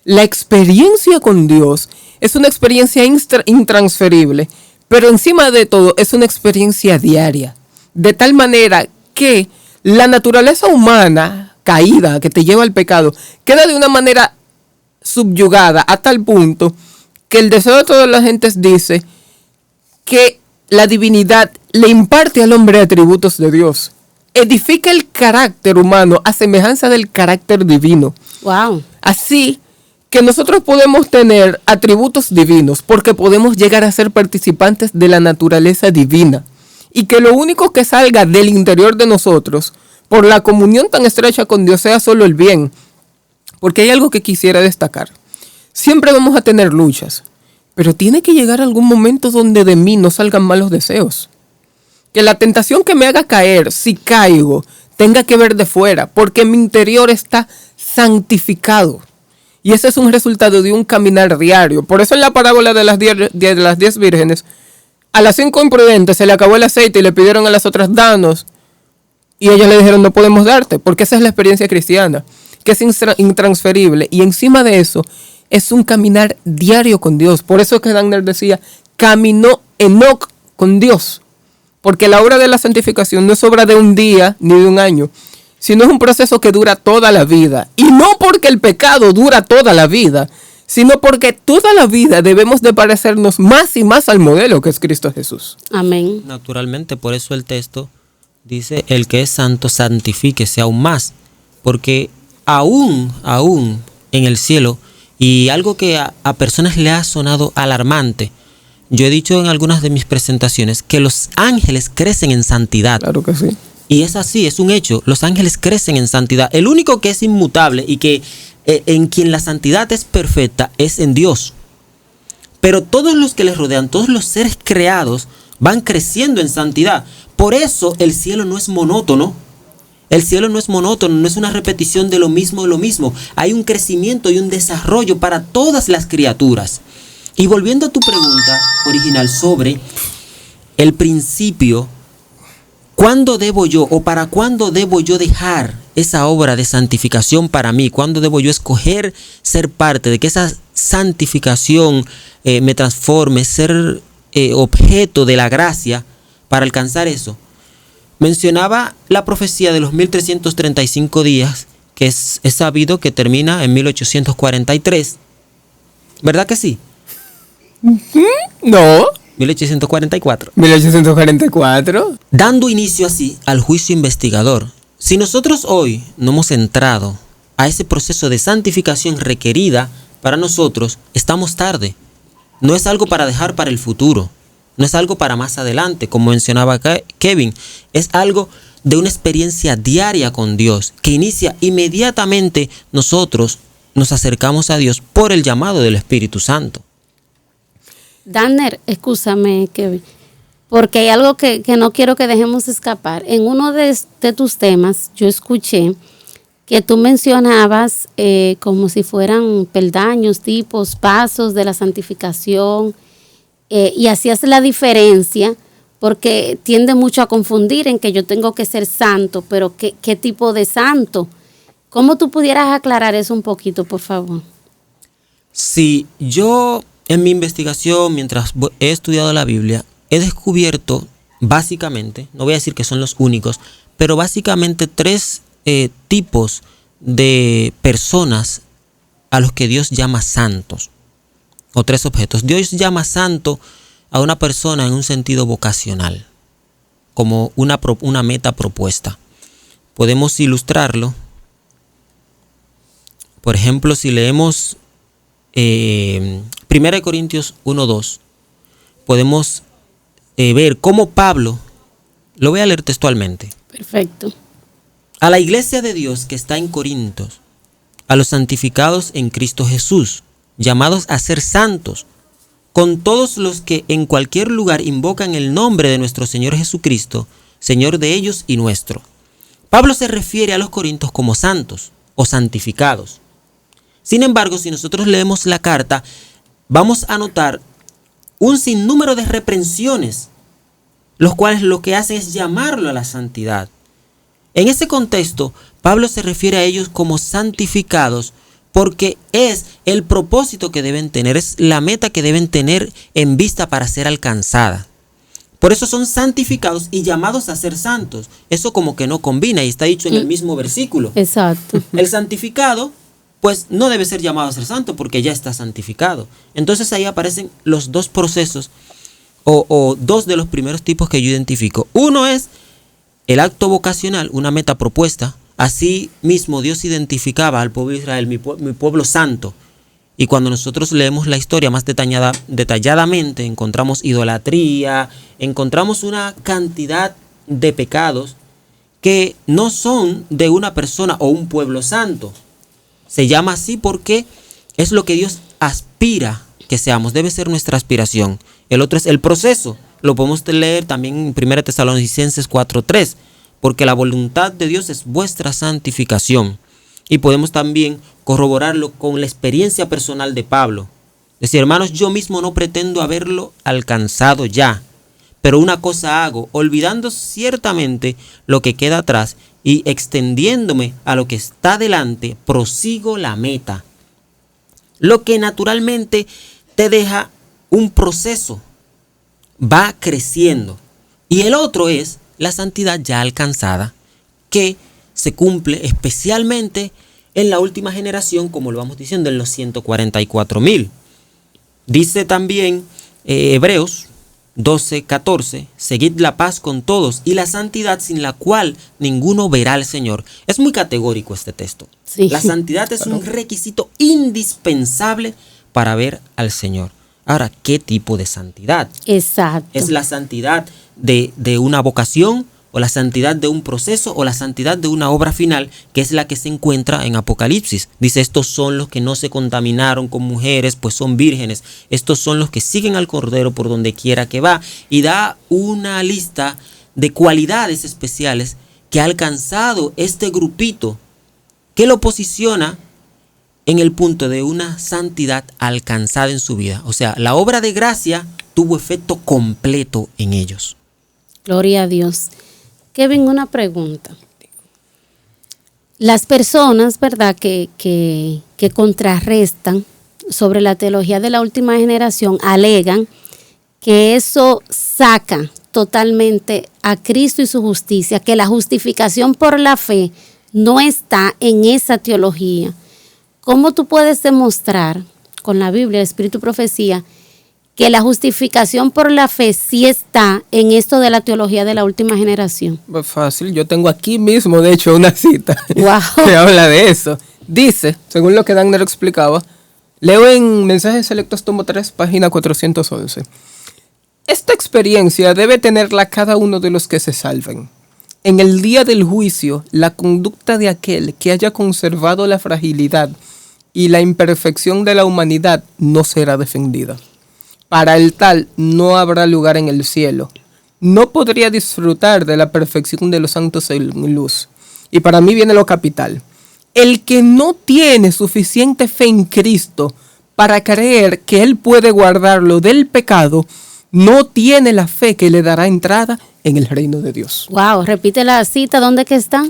La experiencia con Dios es una experiencia intransferible, pero encima de todo es una experiencia diaria. De tal manera que la naturaleza humana caída que te lleva al pecado queda de una manera subyugada a tal punto que el deseo de todas las gentes dice que la divinidad le imparte al hombre atributos de Dios. Edifica el carácter humano a semejanza del carácter divino. Wow. Así que nosotros podemos tener atributos divinos porque podemos llegar a ser participantes de la naturaleza divina. Y que lo único que salga del interior de nosotros, por la comunión tan estrecha con Dios, sea solo el bien. Porque hay algo que quisiera destacar. Siempre vamos a tener luchas, pero tiene que llegar algún momento donde de mí no salgan malos deseos. Que la tentación que me haga caer, si caigo, tenga que ver de fuera, porque mi interior está santificado. Y ese es un resultado de un caminar diario. Por eso en la parábola de las 10 vírgenes, a las 5 imprudentes se le acabó el aceite y le pidieron a las otras danos. Y ellas le dijeron, no podemos darte, porque esa es la experiencia cristiana, que es intransferible. Y encima de eso, es un caminar diario con Dios. Por eso es que Daniel decía, caminó Enoc con Dios. Porque la obra de la santificación no es obra de un día ni de un año, sino es un proceso que dura toda la vida. Y no porque el pecado dura toda la vida, sino porque toda la vida debemos de parecernos más y más al modelo que es Cristo Jesús. Amén. Naturalmente, por eso el texto dice, el que es santo, santifíquese aún más. Porque aún en el cielo, y algo que a personas le ha sonado alarmante, yo he dicho en algunas de mis presentaciones que los ángeles crecen en santidad. Claro que sí. Y es así, es un hecho. Los ángeles crecen en santidad. El único que es inmutable y que en quien la santidad es perfecta es en Dios. Pero todos los que les rodean, todos los seres creados van creciendo en santidad. Por eso el cielo no es monótono. El cielo no es monótono, no es una repetición de lo mismo. Hay un crecimiento y un desarrollo para todas las criaturas. Y volviendo a tu pregunta original sobre el principio, ¿cuándo debo yo o para cuándo debo yo dejar esa obra de santificación para mí? ¿Cuándo debo yo escoger ser parte de que esa santificación me transforme, ser objeto de la gracia para alcanzar eso? Mencionaba la profecía de los 1335 días, que es sabido que termina en 1843. ¿Verdad que sí? No. 1844. 1844. Dando inicio así al juicio investigador. Si nosotros hoy no hemos entrado a ese proceso de santificación requerida para nosotros, estamos tarde. No es algo para dejar para el futuro. No es algo para más adelante, como mencionaba Kevin. Es algo de una experiencia diaria con Dios, que inicia inmediatamente nosotros nos acercamos a Dios por el llamado del Espíritu Santo. Danner, escúchame, Kevin, porque hay algo que no quiero que dejemos escapar. En uno de tus temas, yo escuché que tú mencionabas como si fueran peldaños, tipos, pasos de la santificación, y hacías la diferencia, porque tiende mucho a confundir en que yo tengo que ser santo, pero ¿qué tipo de santo? ¿Cómo tú pudieras aclarar eso un poquito, por favor? Sí, yo en mi investigación, mientras he estudiado la Biblia, he descubierto básicamente, no voy a decir que son los únicos, pero básicamente 3 tipos de personas a los que Dios llama santos, o 3 objetos. Dios llama santo a una persona en un sentido vocacional, como una meta propuesta. Podemos ilustrarlo. Por ejemplo, si leemos 1 Corintios 1:2, podemos ver cómo Pablo, lo voy a leer textualmente. Perfecto. A la iglesia de Dios que está en Corintios, a los santificados en Cristo Jesús, llamados a ser santos, con todos los que en cualquier lugar invocan el nombre de nuestro Señor Jesucristo, Señor de ellos y nuestro. Pablo se refiere a los corintios como santos o santificados. Sin embargo, si nosotros leemos la carta, vamos a notar un sinnúmero de reprensiones, los cuales lo que hacen es llamarlo a la santidad. En ese contexto, Pablo se refiere a ellos como santificados porque es el propósito que deben tener, es la meta que deben tener en vista para ser alcanzada. Por eso son santificados y llamados a ser santos. Eso como que no combina y está dicho en el mismo versículo. Exacto. El santificado, pues no debe ser llamado a ser santo porque ya está santificado. Entonces ahí aparecen los 2 procesos o dos de los primeros tipos que yo identifico. Uno es el acto vocacional, una meta propuesta. Así mismo Dios identificaba al pueblo de Israel, mi pueblo santo. Y cuando nosotros leemos la historia más detalladamente, encontramos idolatría, encontramos una cantidad de pecados que no son de una persona o un pueblo santo. Se llama así porque es lo que Dios aspira que seamos, debe ser nuestra aspiración. El otro es el proceso. Lo podemos leer también en 1 Tesalonicenses 4:3, porque la voluntad de Dios es vuestra santificación. Y podemos también corroborarlo con la experiencia personal de Pablo. Es decir, hermanos, yo mismo no pretendo haberlo alcanzado ya, pero una cosa hago, olvidando ciertamente lo que queda atrás y extendiéndome a lo que está delante, prosigo la meta. Lo que naturalmente te deja un proceso, va creciendo. Y el otro es la santidad ya alcanzada, que se cumple especialmente en la última generación, como lo vamos diciendo, en los 144,000. Dice también Hebreos 12:14, seguid la paz con todos y la santidad sin la cual ninguno verá al Señor. Es muy categórico este texto. Sí. La santidad es un requisito indispensable para ver al Señor. Ahora, ¿qué tipo de santidad? Exacto. ¿Es la santidad de una vocación, o la santidad de un proceso, o la santidad de una obra final, que es la que se encuentra en Apocalipsis? Dice, estos son los que no se contaminaron con mujeres, pues son vírgenes. Estos son los que siguen al Cordero por donde quiera que va. Y da una lista de cualidades especiales que ha alcanzado este grupito, que lo posiciona en el punto de una santidad alcanzada en su vida. O sea, la obra de gracia tuvo efecto completo en ellos. Gloria a Dios. Kevin, una pregunta. Las personas, ¿verdad?, que contrarrestan sobre la teología de la última generación, alegan que eso saca totalmente a Cristo y su justicia, que la justificación por la fe no está en esa teología. ¿Cómo tú puedes demostrar con la Biblia, el Espíritu y Profecía, que la justificación por la fe sí está en esto de la teología de la última generación? Pues fácil, yo tengo aquí mismo, de hecho, una cita Wow. que habla de eso. Dice, según lo que Dagner explicaba, leo en Mensajes Selectos tomo 3, página 411. Esta experiencia debe tenerla cada uno de los que se salven. En el día del juicio, la conducta de aquel que haya conservado la fragilidad y la imperfección de la humanidad no será defendida. Para el tal no habrá lugar en el cielo. No podría disfrutar de la perfección de los santos en luz. Y para mí viene lo capital. El que no tiene suficiente fe en Cristo para creer que Él puede guardarlo del pecado, no tiene la fe que le dará entrada en el reino de Dios. Wow, repite la cita, ¿dónde que está?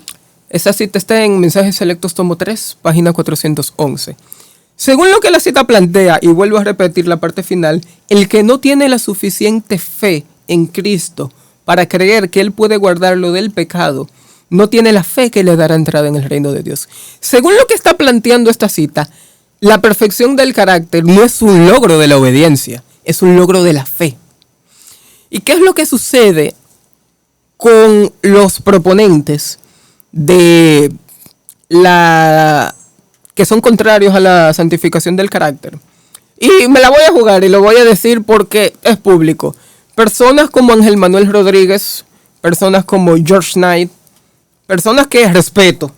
Esa cita está en Mensajes Selectos tomo 3, página 411. Según lo que la cita plantea, y vuelvo a repetir la parte final, el que no tiene la suficiente fe en Cristo para creer que Él puede guardarlo del pecado, no tiene la fe que le dará entrada en el reino de Dios. Según lo que está planteando esta cita, la perfección del carácter no es un logro de la obediencia, es un logro de la fe. ¿Y qué es lo que sucede con los proponentes de la que son contrarios a la santificación del carácter? Y me la voy a jugar y lo voy a decir porque es público. Personas como Ángel Manuel Rodríguez, personas como George Knight, personas que respeto.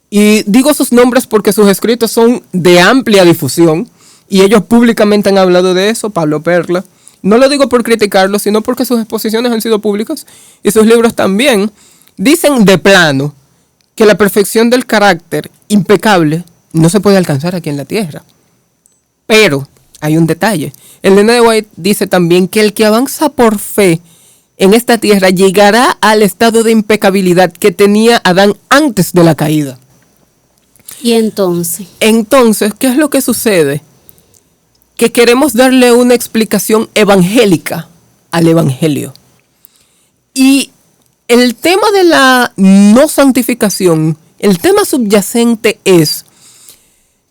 Y digo sus nombres porque sus escritos son de amplia difusión y ellos públicamente han hablado de eso. Pablo Perla. No lo digo por criticarlo, sino porque sus exposiciones han sido públicas y sus libros también. Dicen de plano que la perfección del carácter impecable no se puede alcanzar aquí en la tierra. Pero hay un detalle. El Ellen G. White dice también que el que avanza por fe en esta tierra llegará al estado de impecabilidad que tenía Adán antes de la caída. ¿Y entonces? Entonces, ¿qué es lo que sucede? Que queremos darle una explicación evangélica al evangelio. Y el tema de la no santificación, el tema subyacente es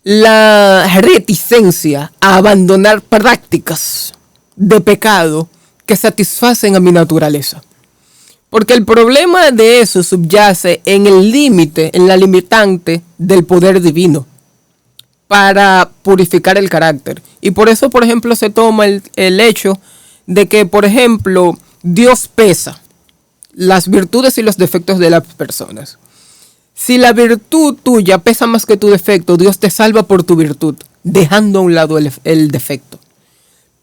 la reticencia a abandonar prácticas de pecado que satisfacen a mi naturaleza. Porque el problema de eso subyace en el límite, en la limitante del poder divino para purificar el carácter. Y por eso, por ejemplo, se toma el hecho de que, por ejemplo, Dios pesa las virtudes y los defectos de las personas. Si la virtud tuya pesa más que tu defecto, Dios te salva por tu virtud, dejando a un lado el defecto.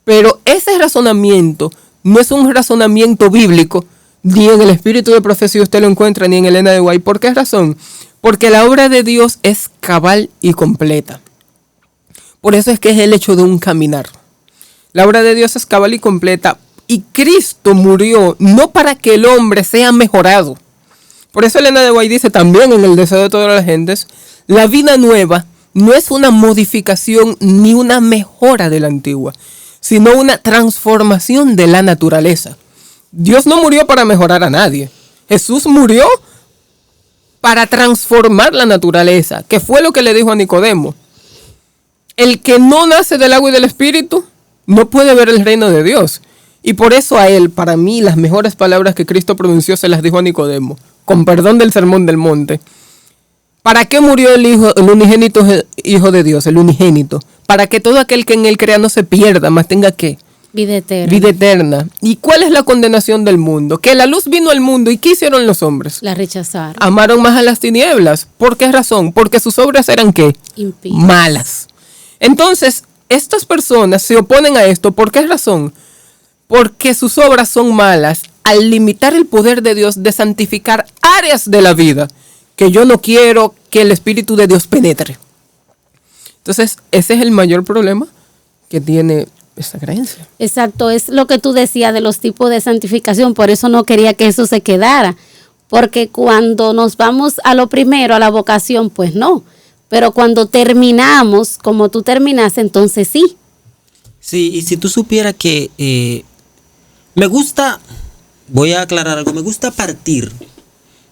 Pero ese razonamiento no es un razonamiento bíblico, ni en el Espíritu de Profecía usted lo encuentra, ni en Elena de White. ¿Por qué razón? Porque la obra de Dios es cabal y completa. Por eso es que es el hecho de un caminar. La obra de Dios es cabal y completa. Y Cristo murió no para que el hombre sea mejorado. Por eso Elena de White dice también en El deseo de todas las gentes, la vida nueva no es una modificación ni una mejora de la antigua, sino una transformación de la naturaleza. Dios no murió para mejorar a nadie. Jesús murió para transformar la naturaleza, que fue lo que le dijo a Nicodemo. El que no nace del agua y del espíritu no puede ver el reino de Dios. Y por eso a él, para mí, las mejores palabras que Cristo pronunció se las dijo a Nicodemo, con perdón del sermón del monte. ¿Para qué murió el unigénito Hijo de Dios, el unigénito? Para que todo aquel que en él crea no se pierda, mas tenga ¿qué? Vida eterna. Vida eterna. ¿Y cuál es la condenación del mundo? Que la luz vino al mundo y ¿qué hicieron los hombres? La rechazaron. Amaron más a las tinieblas. ¿Por qué razón? Porque sus obras eran ¿qué? Impías. Malas. Entonces, estas personas se oponen a esto. ¿Por qué razón? Porque sus obras son malas al limitar el poder de Dios de santificar áreas de la vida que yo no quiero que el Espíritu de Dios penetre. Entonces, ese es el mayor problema que tiene esta creencia. Exacto, es lo que tú decías de los tipos de santificación, por eso no quería que eso se quedara, porque cuando nos vamos a lo primero, a la vocación, pues no, pero cuando terminamos, como tú terminaste, entonces sí. Sí, y si tú supieras que me gusta, voy a aclarar algo, me gusta partir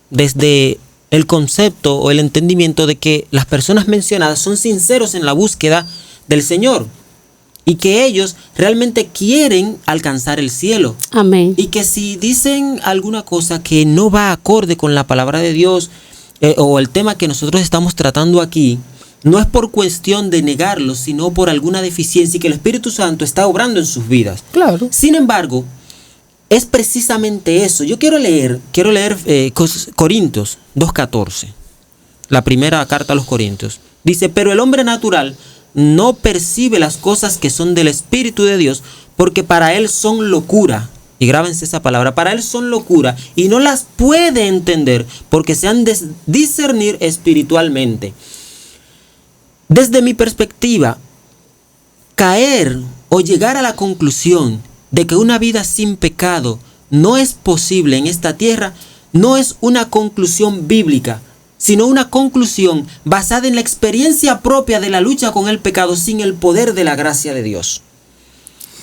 desde el concepto o el entendimiento de que las personas mencionadas son sinceros en la búsqueda del Señor y que ellos realmente quieren alcanzar el cielo. Amén. Y que si dicen alguna cosa que no va acorde con la palabra de Dios o el tema que nosotros estamos tratando aquí, no es por cuestión de negarlo, sino por alguna deficiencia y que el Espíritu Santo está obrando en sus vidas. Claro. Sin embargo, es precisamente eso. Yo quiero leer Corintios 2:14, la primera carta a los Corintios. Dice, pero el hombre natural no percibe las cosas que son del Espíritu de Dios, porque para él son locura. Y grábense esa palabra, para él son locura, y no las puede entender, porque se han de discernir espiritualmente. Desde mi perspectiva, caer o llegar a la conclusión de que una vida sin pecado no es posible en esta tierra, no es una conclusión bíblica, sino una conclusión basada en la experiencia propia de la lucha con el pecado sin el poder de la gracia de Dios.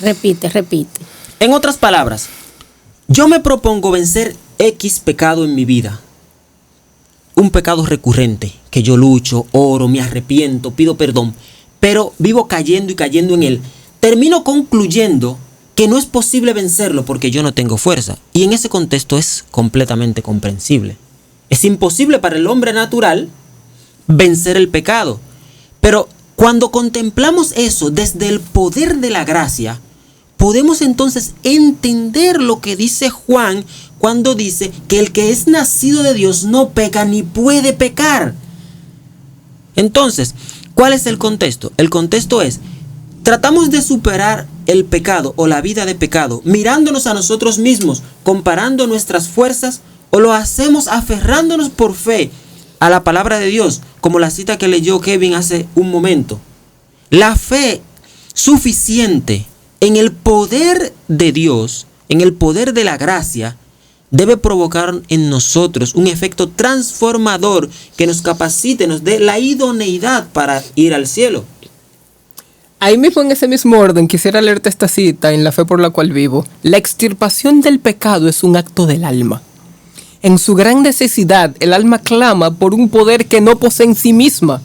Repite. En otras palabras, yo me propongo vencer X pecado en mi vida. Un pecado recurrente, que yo lucho, oro, me arrepiento, pido perdón, pero vivo cayendo y cayendo en él. Termino concluyendo que no es posible vencerlo porque yo no tengo fuerza. Y en ese contexto es completamente comprensible. Es imposible para el hombre natural vencer el pecado. Pero cuando contemplamos eso desde el poder de la gracia, podemos entonces entender lo que dice Juan cuando dice que el que es nacido de Dios no peca ni puede pecar. Entonces, ¿cuál es el contexto? El contexto es, tratamos de superar el pecado o la vida de pecado mirándonos a nosotros mismos, comparando nuestras fuerzas, o lo hacemos aferrándonos por fe a la palabra de Dios, como la cita que leyó Kevin hace un momento. La fe suficiente en el poder de Dios, en el poder de la gracia, debe provocar en nosotros un efecto transformador que nos capacite, nos dé la idoneidad para ir al cielo. Ahí mismo, en ese mismo orden, quisiera leerte esta cita en La fe por la cual vivo. La extirpación del pecado es un acto del alma. En su gran necesidad, el alma clama por un poder que no posee en sí misma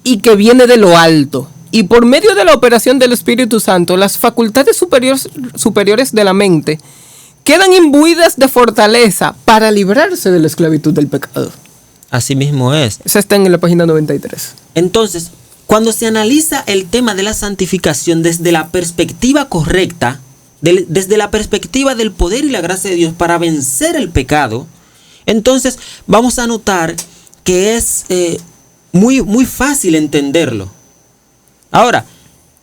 y que viene de lo alto y por medio de la operación del Espíritu Santo, las facultades superiores de la mente quedan imbuidas de fortaleza para librarse de la esclavitud del pecado. Así mismo es. Eso está en la página 93. Entonces, cuando se analiza el tema de la santificación desde la perspectiva correcta, desde la perspectiva del poder y la gracia de Dios para vencer el pecado, entonces vamos a notar que es muy fácil entenderlo. Ahora,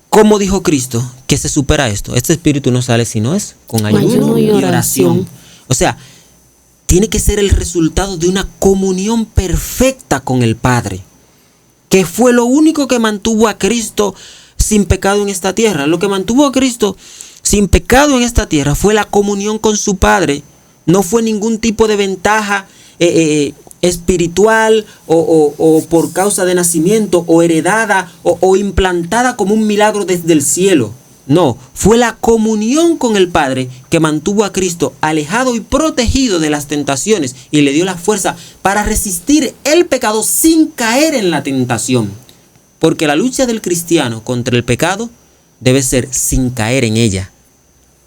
¿cómo dijo Cristo que se supera esto? Este espíritu no sale si no es con ayuno y oración. O sea, tiene que ser el resultado de una comunión perfecta con el Padre, que fue lo único que mantuvo a Cristo sin pecado en esta tierra. Lo que mantuvo a Cristo sin pecado en esta tierra fue la comunión con su Padre. No fue ningún tipo de ventaja espiritual o por causa de nacimiento o heredada o implantada como un milagro desde el cielo. No, fue la comunión con el Padre que mantuvo a Cristo alejado y protegido de las tentaciones y le dio la fuerza para resistir el pecado sin caer en la tentación. Porque la lucha del cristiano contra el pecado debe ser sin caer en ella,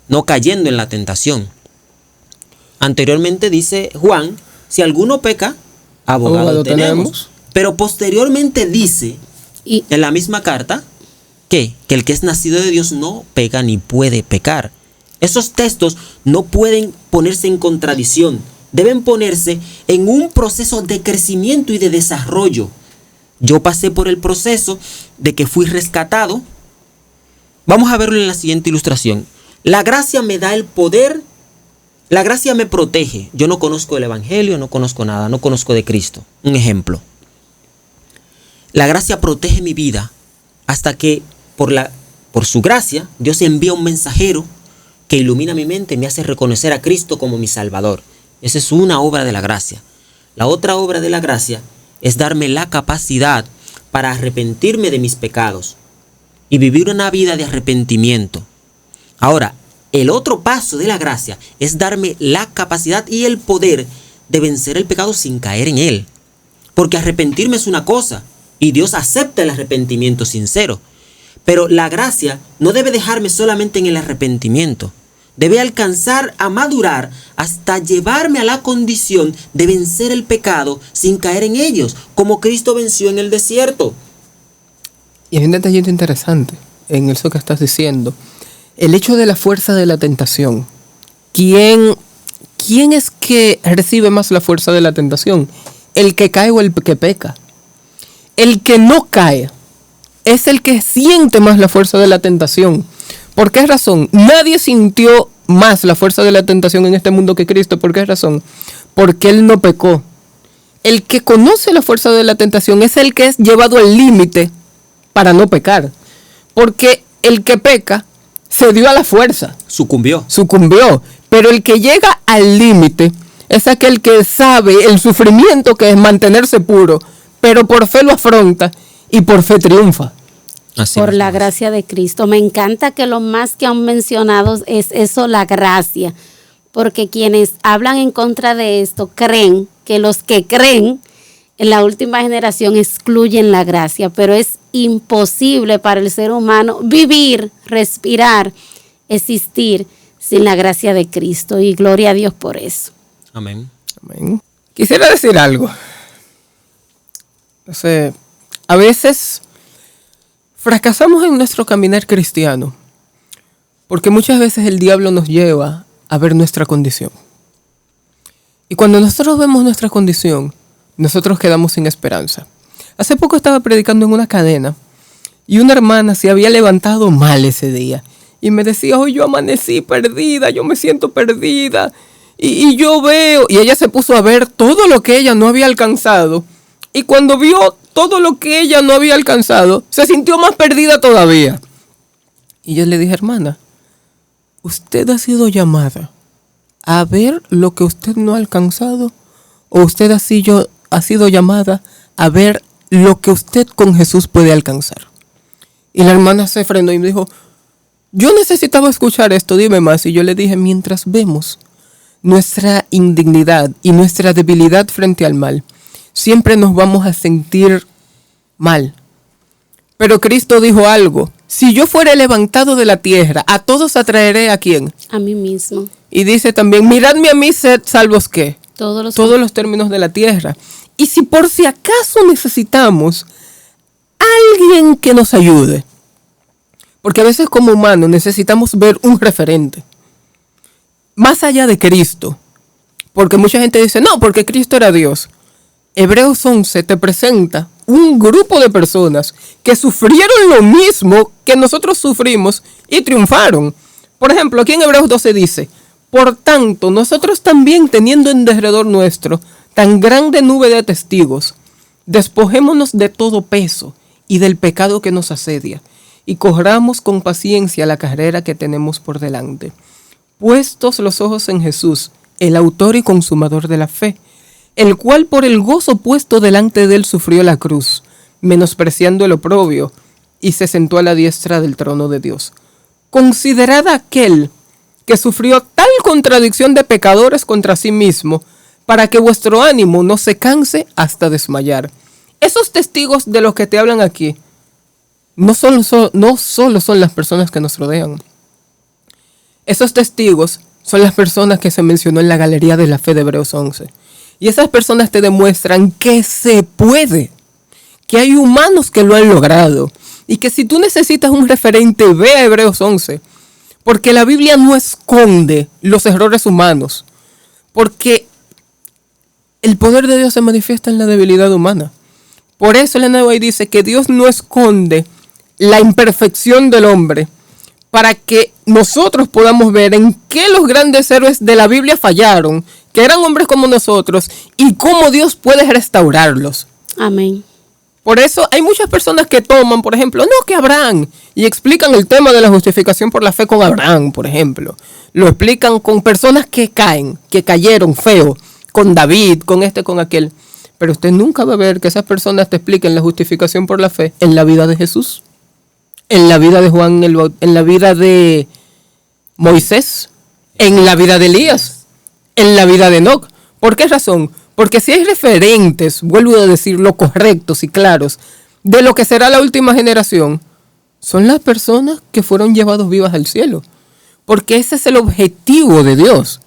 no cayendo en la tentación. Anteriormente dice Juan, si alguno peca, abogado tenemos. Pero posteriormente dice en la misma carta que el que es nacido de Dios no peca ni puede pecar. Esos textos no pueden ponerse en contradicción, deben ponerse en un proceso de crecimiento y de desarrollo. Yo pasé por el proceso de que fui rescatado. Vamos a verlo en la siguiente ilustración. La gracia me da el poder, la gracia me protege. Yo no conozco el evangelio, no conozco nada, no conozco de Cristo. Un ejemplo. La gracia protege mi vida hasta que por su gracia Dios envía un mensajero que ilumina mi mente, me hace reconocer a Cristo como mi Salvador. Esa es una obra de la gracia. La otra obra de la gracia es darme la capacidad para arrepentirme de mis pecados y vivir una vida de arrepentimiento. Ahora, el otro paso de la gracia es darme la capacidad y el poder de vencer el pecado sin caer en él. Porque arrepentirme es una cosa y Dios acepta el arrepentimiento sincero. Pero la gracia no debe dejarme solamente en el arrepentimiento. Debe alcanzar a madurar hasta llevarme a la condición de vencer el pecado sin caer en ellos, como Cristo venció en el desierto. Y hay un detalle interesante en eso que estás diciendo. El hecho de la fuerza de la tentación. ¿Quién es que recibe más la fuerza de la tentación? ¿El que cae o el que peca? El que no cae es el que siente más la fuerza de la tentación. ¿Por qué razón? Nadie sintió más la fuerza de la tentación en este mundo que Cristo. ¿Por qué razón? Porque Él no pecó. El que conoce la fuerza de la tentación es el que es llevado al límite para no pecar. Porque el que peca se dio a la fuerza. Sucumbió. Pero el que llega al límite es aquel que sabe el sufrimiento que es mantenerse puro, pero por fe lo afronta y por fe triunfa. Así por la gracia de Cristo. Me encanta que lo más que han mencionado es eso, la gracia. Porque quienes hablan en contra de esto creen que los que creen en la última generación excluyen la gracia. Pero es imposible para el ser humano vivir, respirar, existir sin la gracia de Cristo. Y gloria a Dios por eso. Amén. Amén. Quisiera decir algo. No sé, a veces fracasamos en nuestro caminar cristiano porque muchas veces el diablo nos lleva a ver nuestra condición. Y cuando nosotros vemos nuestra condición, nosotros quedamos sin esperanza. Hace poco estaba predicando en una cadena y una hermana se había levantado mal ese día y me decía, hoy yo amanecí perdida, yo me siento perdida y yo veo, y ella se puso a ver todo lo que ella no había alcanzado. Y cuando vio todo lo que ella no había alcanzado, se sintió más perdida todavía. Y yo le dije, hermana, usted ha sido llamada a ver lo que usted no ha alcanzado, o usted ha sido llamada a ver lo que usted con Jesús puede alcanzar. Y la hermana se frenó y me dijo, yo necesitaba escuchar esto, dime más. Y yo le dije, mientras vemos nuestra indignidad y nuestra debilidad frente al mal, siempre nos vamos a sentir mal. Pero Cristo dijo algo: si yo fuere levantado de la tierra, a todos atraeré ¿a quién? A mí mismo. Y dice también: miradme a mí, sed salvos ¿qué? Todos los términos de la tierra. Y si por si acaso necesitamos alguien que nos ayude, porque a veces como humanos necesitamos ver un referente más allá de Cristo, porque mucha gente dice, no, porque Cristo era Dios. Hebreos 11 te presenta un grupo de personas que sufrieron lo mismo que nosotros sufrimos y triunfaron. Por ejemplo, aquí en Hebreos 12 dice: por tanto, nosotros también, teniendo en derredor nuestro tan grande nube de testigos, despojémonos de todo peso y del pecado que nos asedia, y corramos con paciencia la carrera que tenemos por delante, puestos los ojos en Jesús, el autor y consumador de la fe, el cual por el gozo puesto delante de él sufrió la cruz, menospreciando el oprobio, y se sentó a la diestra del trono de Dios. Considerad aquel que sufrió tal contradicción de pecadores contra sí mismo, para que vuestro ánimo no se canse hasta desmayar. Esos testigos de los que te hablan aquí no solo son las personas que nos rodean. Esos testigos son las personas que se mencionó en la galería de la fe de Hebreos 11. Y esas personas te demuestran que se puede, que hay humanos que lo han logrado, y que si tú necesitas un referente, ve a Hebreos 11, porque la Biblia no esconde los errores humanos, porque el poder de Dios se manifiesta en la debilidad humana. Por eso Elena White dice que Dios no esconde la imperfección del hombre, para que nosotros podamos ver en qué los grandes héroes de la Biblia fallaron, que eran hombres como nosotros, y cómo Dios puede restaurarlos. Amén. Por eso hay muchas personas que toman, por ejemplo, no, que Abraham, y explican el tema de la justificación por la fe con Abraham, por ejemplo. Lo explican con personas que cayeron feo, con David, con este, con aquel. Pero usted nunca va a ver que esas personas te expliquen la justificación por la fe en la vida de Jesús, en la vida de Juan, en la vida de Moisés, en la vida de Elías, en la vida de Enoc. ¿Por qué razón? Porque si hay referentes, vuelvo a decirlo, correctos y claros, de lo que será la última generación, son las personas que fueron llevados vivas al cielo. Porque ese es el objetivo de Dios.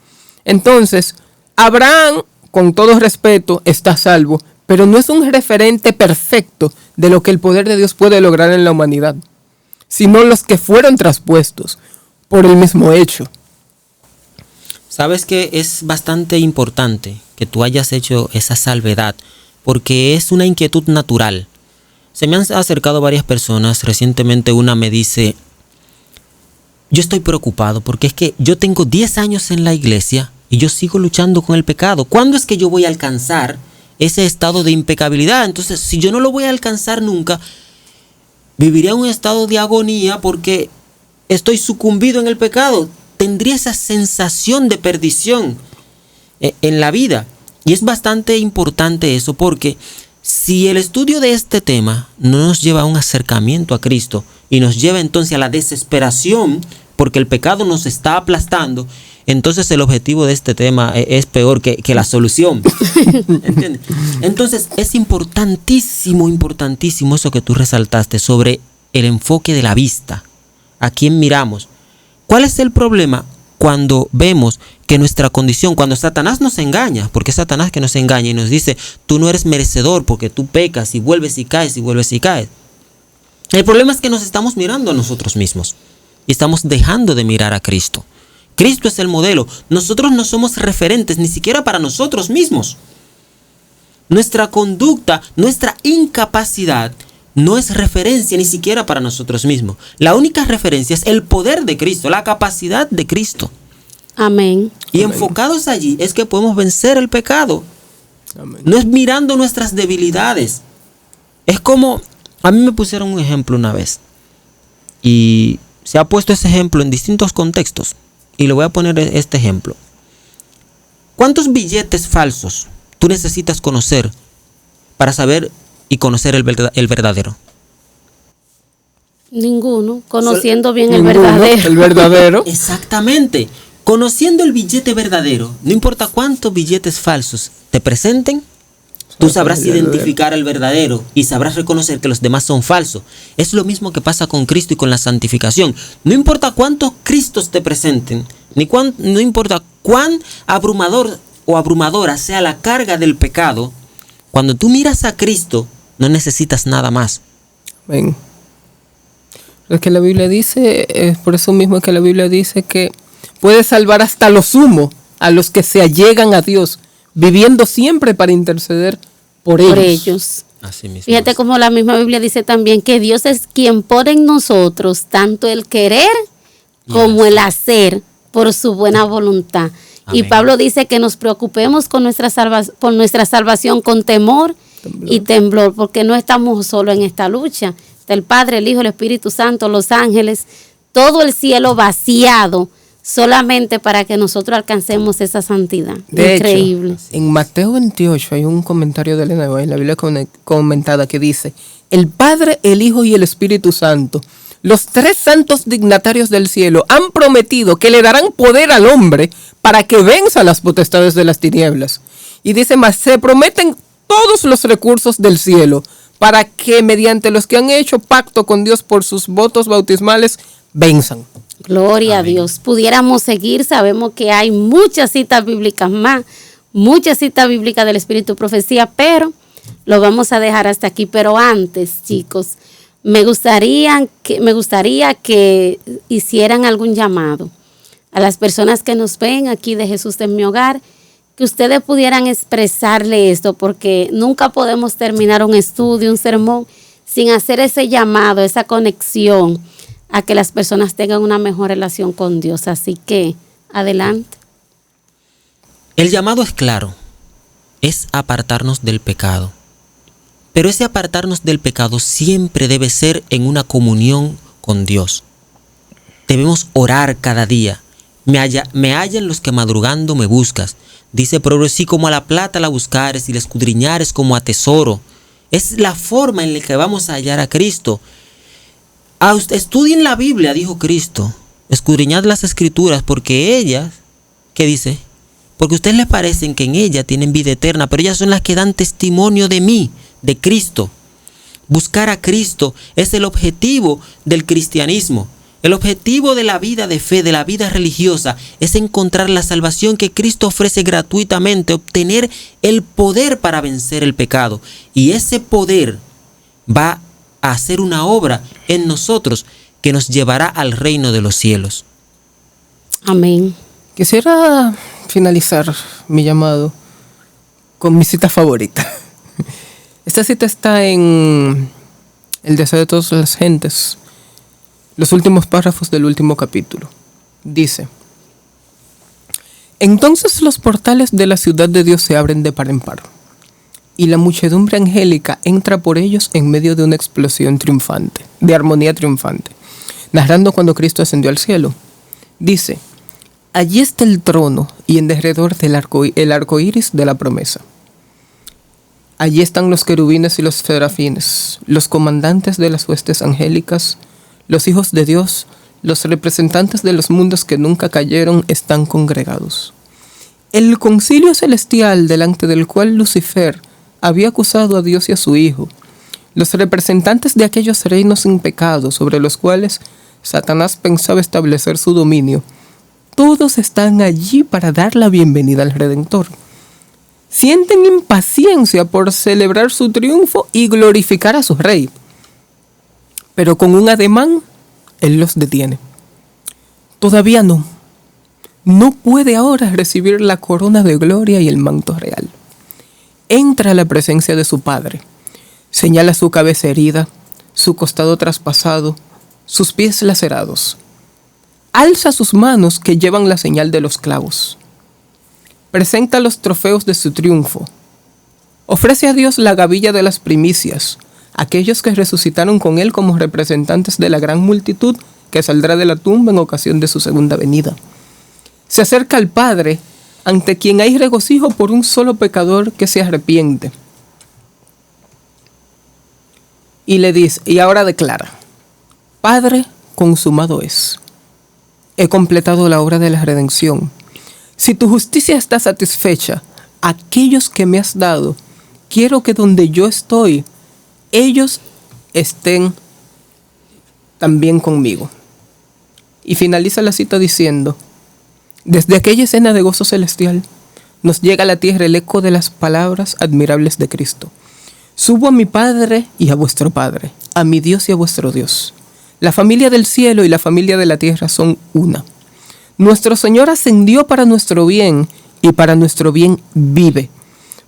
Entonces, Abraham, con todo respeto, está salvo, pero no es un referente perfecto de lo que el poder de Dios puede lograr en la humanidad, sino los que fueron traspuestos por el mismo hecho. Sabes que es bastante importante que tú hayas hecho esa salvedad, porque es una inquietud natural. Se me han acercado varias personas. Recientemente una me dice: yo estoy preocupado porque es que yo tengo 10 años en la iglesia y yo sigo luchando con el pecado. ¿Cuándo es que yo voy a alcanzar ese estado de impecabilidad? Entonces, si yo no lo voy a alcanzar nunca, viviría en un estado de agonía porque estoy sucumbido en el pecado. Tendría esa sensación de perdición en la vida. Y es bastante importante eso, porque si el estudio de este tema no nos lleva a un acercamiento a Cristo y nos lleva entonces a la desesperación porque el pecado nos está aplastando, entonces el objetivo de este tema es peor que la solución. ¿Entiendes? Entonces es importantísimo eso que tú resaltaste sobre el enfoque de la vista. ¿A quién miramos? ¿Cuál es el problema cuando vemos que nuestra condición, cuando Satanás nos engaña, porque es Satanás que nos engaña y nos dice: tú no eres merecedor porque tú pecas y vuelves y caes y vuelves y caes? El problema es que nos estamos mirando a nosotros mismos y estamos dejando de mirar a Cristo. Cristo es el modelo. Nosotros no somos referentes ni siquiera para nosotros mismos. Nuestra conducta, nuestra incapacidad no es referencia ni siquiera para nosotros mismos. La única referencia es el poder de Cristo, la capacidad de Cristo. Amén. Y enfocados allí es que podemos vencer el pecado. Amén. No es mirando nuestras debilidades. Es como, a mí me pusieron un ejemplo una vez. Y se ha puesto ese ejemplo en distintos contextos. Y le voy a poner este ejemplo. ¿Cuántos billetes falsos tú necesitas conocer para saber y conocer el verdadero? Ninguno. Conociendo bien ninguno, el verdadero. El verdadero. Exactamente. Conociendo el billete verdadero, no importa cuántos billetes falsos te presenten, Tú sabrás identificar al verdadero y sabrás reconocer que los demás son falsos. Es lo mismo que pasa con Cristo y con la santificación. No importa cuántos Cristos te presenten, no importa cuán abrumador o abrumadora sea la carga del pecado, cuando tú miras a Cristo, no necesitas nada más. Amén. Es que la Biblia dice, es por eso mismo que la Biblia dice que puede salvar hasta lo sumo a los que se allegan a Dios, viviendo siempre para interceder por ellos. Así mismo. Fíjate como la misma Biblia dice también que Dios es quien pone en nosotros tanto el querer como el hacer por su buena voluntad. Amén. Y Pablo dice que nos preocupemos por nuestra salvación con temor y temblor, porque no estamos solo en esta lucha. Está el Padre, el Hijo, el Espíritu Santo, los ángeles, todo el cielo vaciado solamente para que nosotros alcancemos esa santidad. De increíble. Hecho, en Mateo 28 hay un comentario de Elena White, en la Biblia comentada, que dice: el Padre, el Hijo y el Espíritu Santo, los tres santos dignatarios del cielo, han prometido que le darán poder al hombre para que venza las potestades de las tinieblas. Y dice más: se prometen todos los recursos del cielo para que mediante los que han hecho pacto con Dios por sus votos bautismales venzan. Gloria Amén. A Dios. Pudiéramos seguir, sabemos que hay muchas citas bíblicas más, muchas citas bíblicas del Espíritu y Profecía, pero lo vamos a dejar hasta aquí. Pero antes, chicos, me gustaría que hicieran algún llamado a las personas que nos ven aquí de Jesús en mi hogar, que ustedes pudieran expresarle esto, porque nunca podemos terminar un estudio, un sermón, sin hacer ese llamado, esa conexión a que las personas tengan una mejor relación con Dios. Así que, adelante. El llamado es claro, es apartarnos del pecado. Pero ese apartarnos del pecado siempre debe ser en una comunión con Dios. Debemos orar cada día. Me hallan los que madrugando me buscas. Dice Proverbios: sí, como a la plata la buscares y la escudriñares como a tesoro. Es la forma en la que vamos a hallar a Cristo. Estudien la Biblia, dijo Cristo. Escudriñad las Escrituras, porque ellas, ¿qué dice? Porque a ustedes les parecen que en ellas tienen vida eterna, pero ellas son las que dan testimonio de mí, de Cristo. Buscar a Cristo es el objetivo del cristianismo. El objetivo de la vida de fe, de la vida religiosa, es encontrar la salvación que Cristo ofrece gratuitamente, obtener el poder para vencer el pecado. Y ese poder va a hacer una obra en nosotros que nos llevará al reino de los cielos. Amén. Quisiera finalizar mi llamado con mi cita favorita. Esta cita está en El deseo de todas las gentes, los últimos párrafos del último capítulo. Dice: entonces los portales de la ciudad de Dios se abren de par en par, y la muchedumbre angélica entra por ellos en medio de una explosión triunfante, de armonía triunfante. Narrando cuando Cristo ascendió al cielo, dice: allí está el trono y en derredor del el arco iris de la promesa. Allí están los querubines y los serafines, los comandantes de las huestes angélicas, los hijos de Dios, los representantes de los mundos que nunca cayeron están congregados. El concilio celestial delante del cual Lucifer había acusado a Dios y a su Hijo, los representantes de aquellos reinos sin pecado sobre los cuales Satanás pensaba establecer su dominio, todos están allí para dar la bienvenida al Redentor. Sienten impaciencia por celebrar su triunfo y glorificar a su rey. Pero con un ademán, él los detiene. Todavía no. No puede ahora recibir la corona de gloria y el manto real. Entra a la presencia de su Padre. Señala su cabeza herida, su costado traspasado, sus pies lacerados. Alza sus manos que llevan la señal de los clavos. Presenta los trofeos de su triunfo. Ofrece a Dios la gavilla de las primicias, aquellos que resucitaron con él como representantes de la gran multitud que saldrá de la tumba en ocasión de su segunda venida. Se acerca al Padre, ante quien hay regocijo por un solo pecador que se arrepiente. Y le dice, y ahora declara: Padre, consumado es. He completado la obra de la redención. Si tu justicia está satisfecha, aquellos que me has dado quiero que donde yo estoy, ellos estén también conmigo. Y finaliza la cita diciendo: desde aquella escena de gozo celestial, nos llega a la tierra el eco de las palabras admirables de Cristo. Subo a mi Padre y a vuestro Padre, a mi Dios y a vuestro Dios. La familia del cielo y la familia de la tierra son una. Nuestro Señor ascendió para nuestro bien y para nuestro bien vive,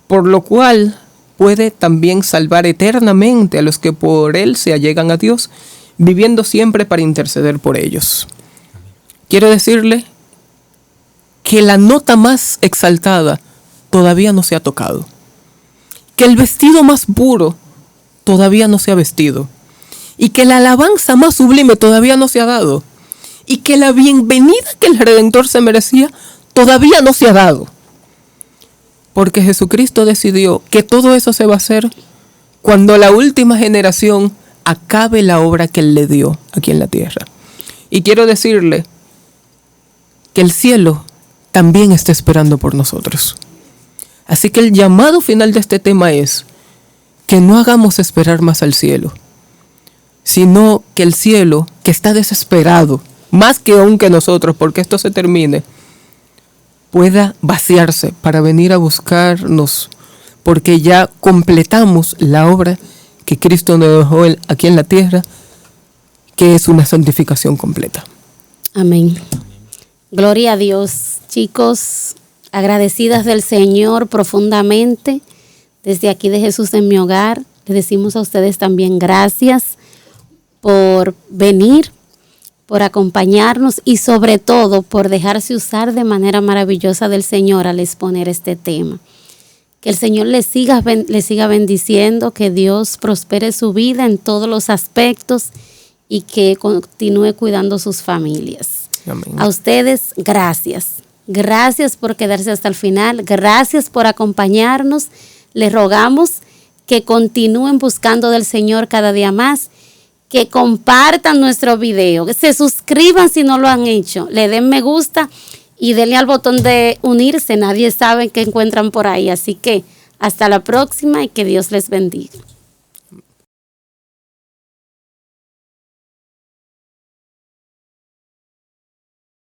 por lo cual puede también salvar eternamente a los que por Él se allegan a Dios, viviendo siempre para interceder por ellos. Quiero decirle que la nota más exaltada todavía no se ha tocado, que el vestido más puro todavía no se ha vestido, y que la alabanza más sublime todavía no se ha dado, y que la bienvenida que el Redentor se merecía todavía no se ha dado, porque Jesucristo decidió que todo eso se va a hacer cuando la última generación acabe la obra que Él le dio aquí en la tierra. Y quiero decirle que el cielo también está esperando por nosotros. Así que el llamado final de este tema es que no hagamos esperar más al cielo, sino que el cielo, que está desesperado, más que aún que nosotros, porque esto se termine, pueda vaciarse para venir a buscarnos, porque ya completamos la obra que Cristo nos dejó aquí en la tierra, que es una santificación completa. Amén. Gloria a Dios. Chicos, agradecidas del Señor profundamente, desde aquí de Jesús en mi hogar, le decimos a ustedes también gracias por venir, por acompañarnos y sobre todo por dejarse usar de manera maravillosa del Señor al exponer este tema. Que el Señor les siga bendiciendo, que Dios prospere su vida en todos los aspectos y que continúe cuidando sus familias. Amén. A ustedes, gracias. Gracias por quedarse hasta el final. Gracias por acompañarnos. Les rogamos que continúen buscando del Señor cada día más, que compartan nuestro video, que se suscriban si no lo han hecho, le den me gusta y denle al botón de unirse. Nadie sabe qué encuentran por ahí. Así que hasta la próxima y que Dios les bendiga.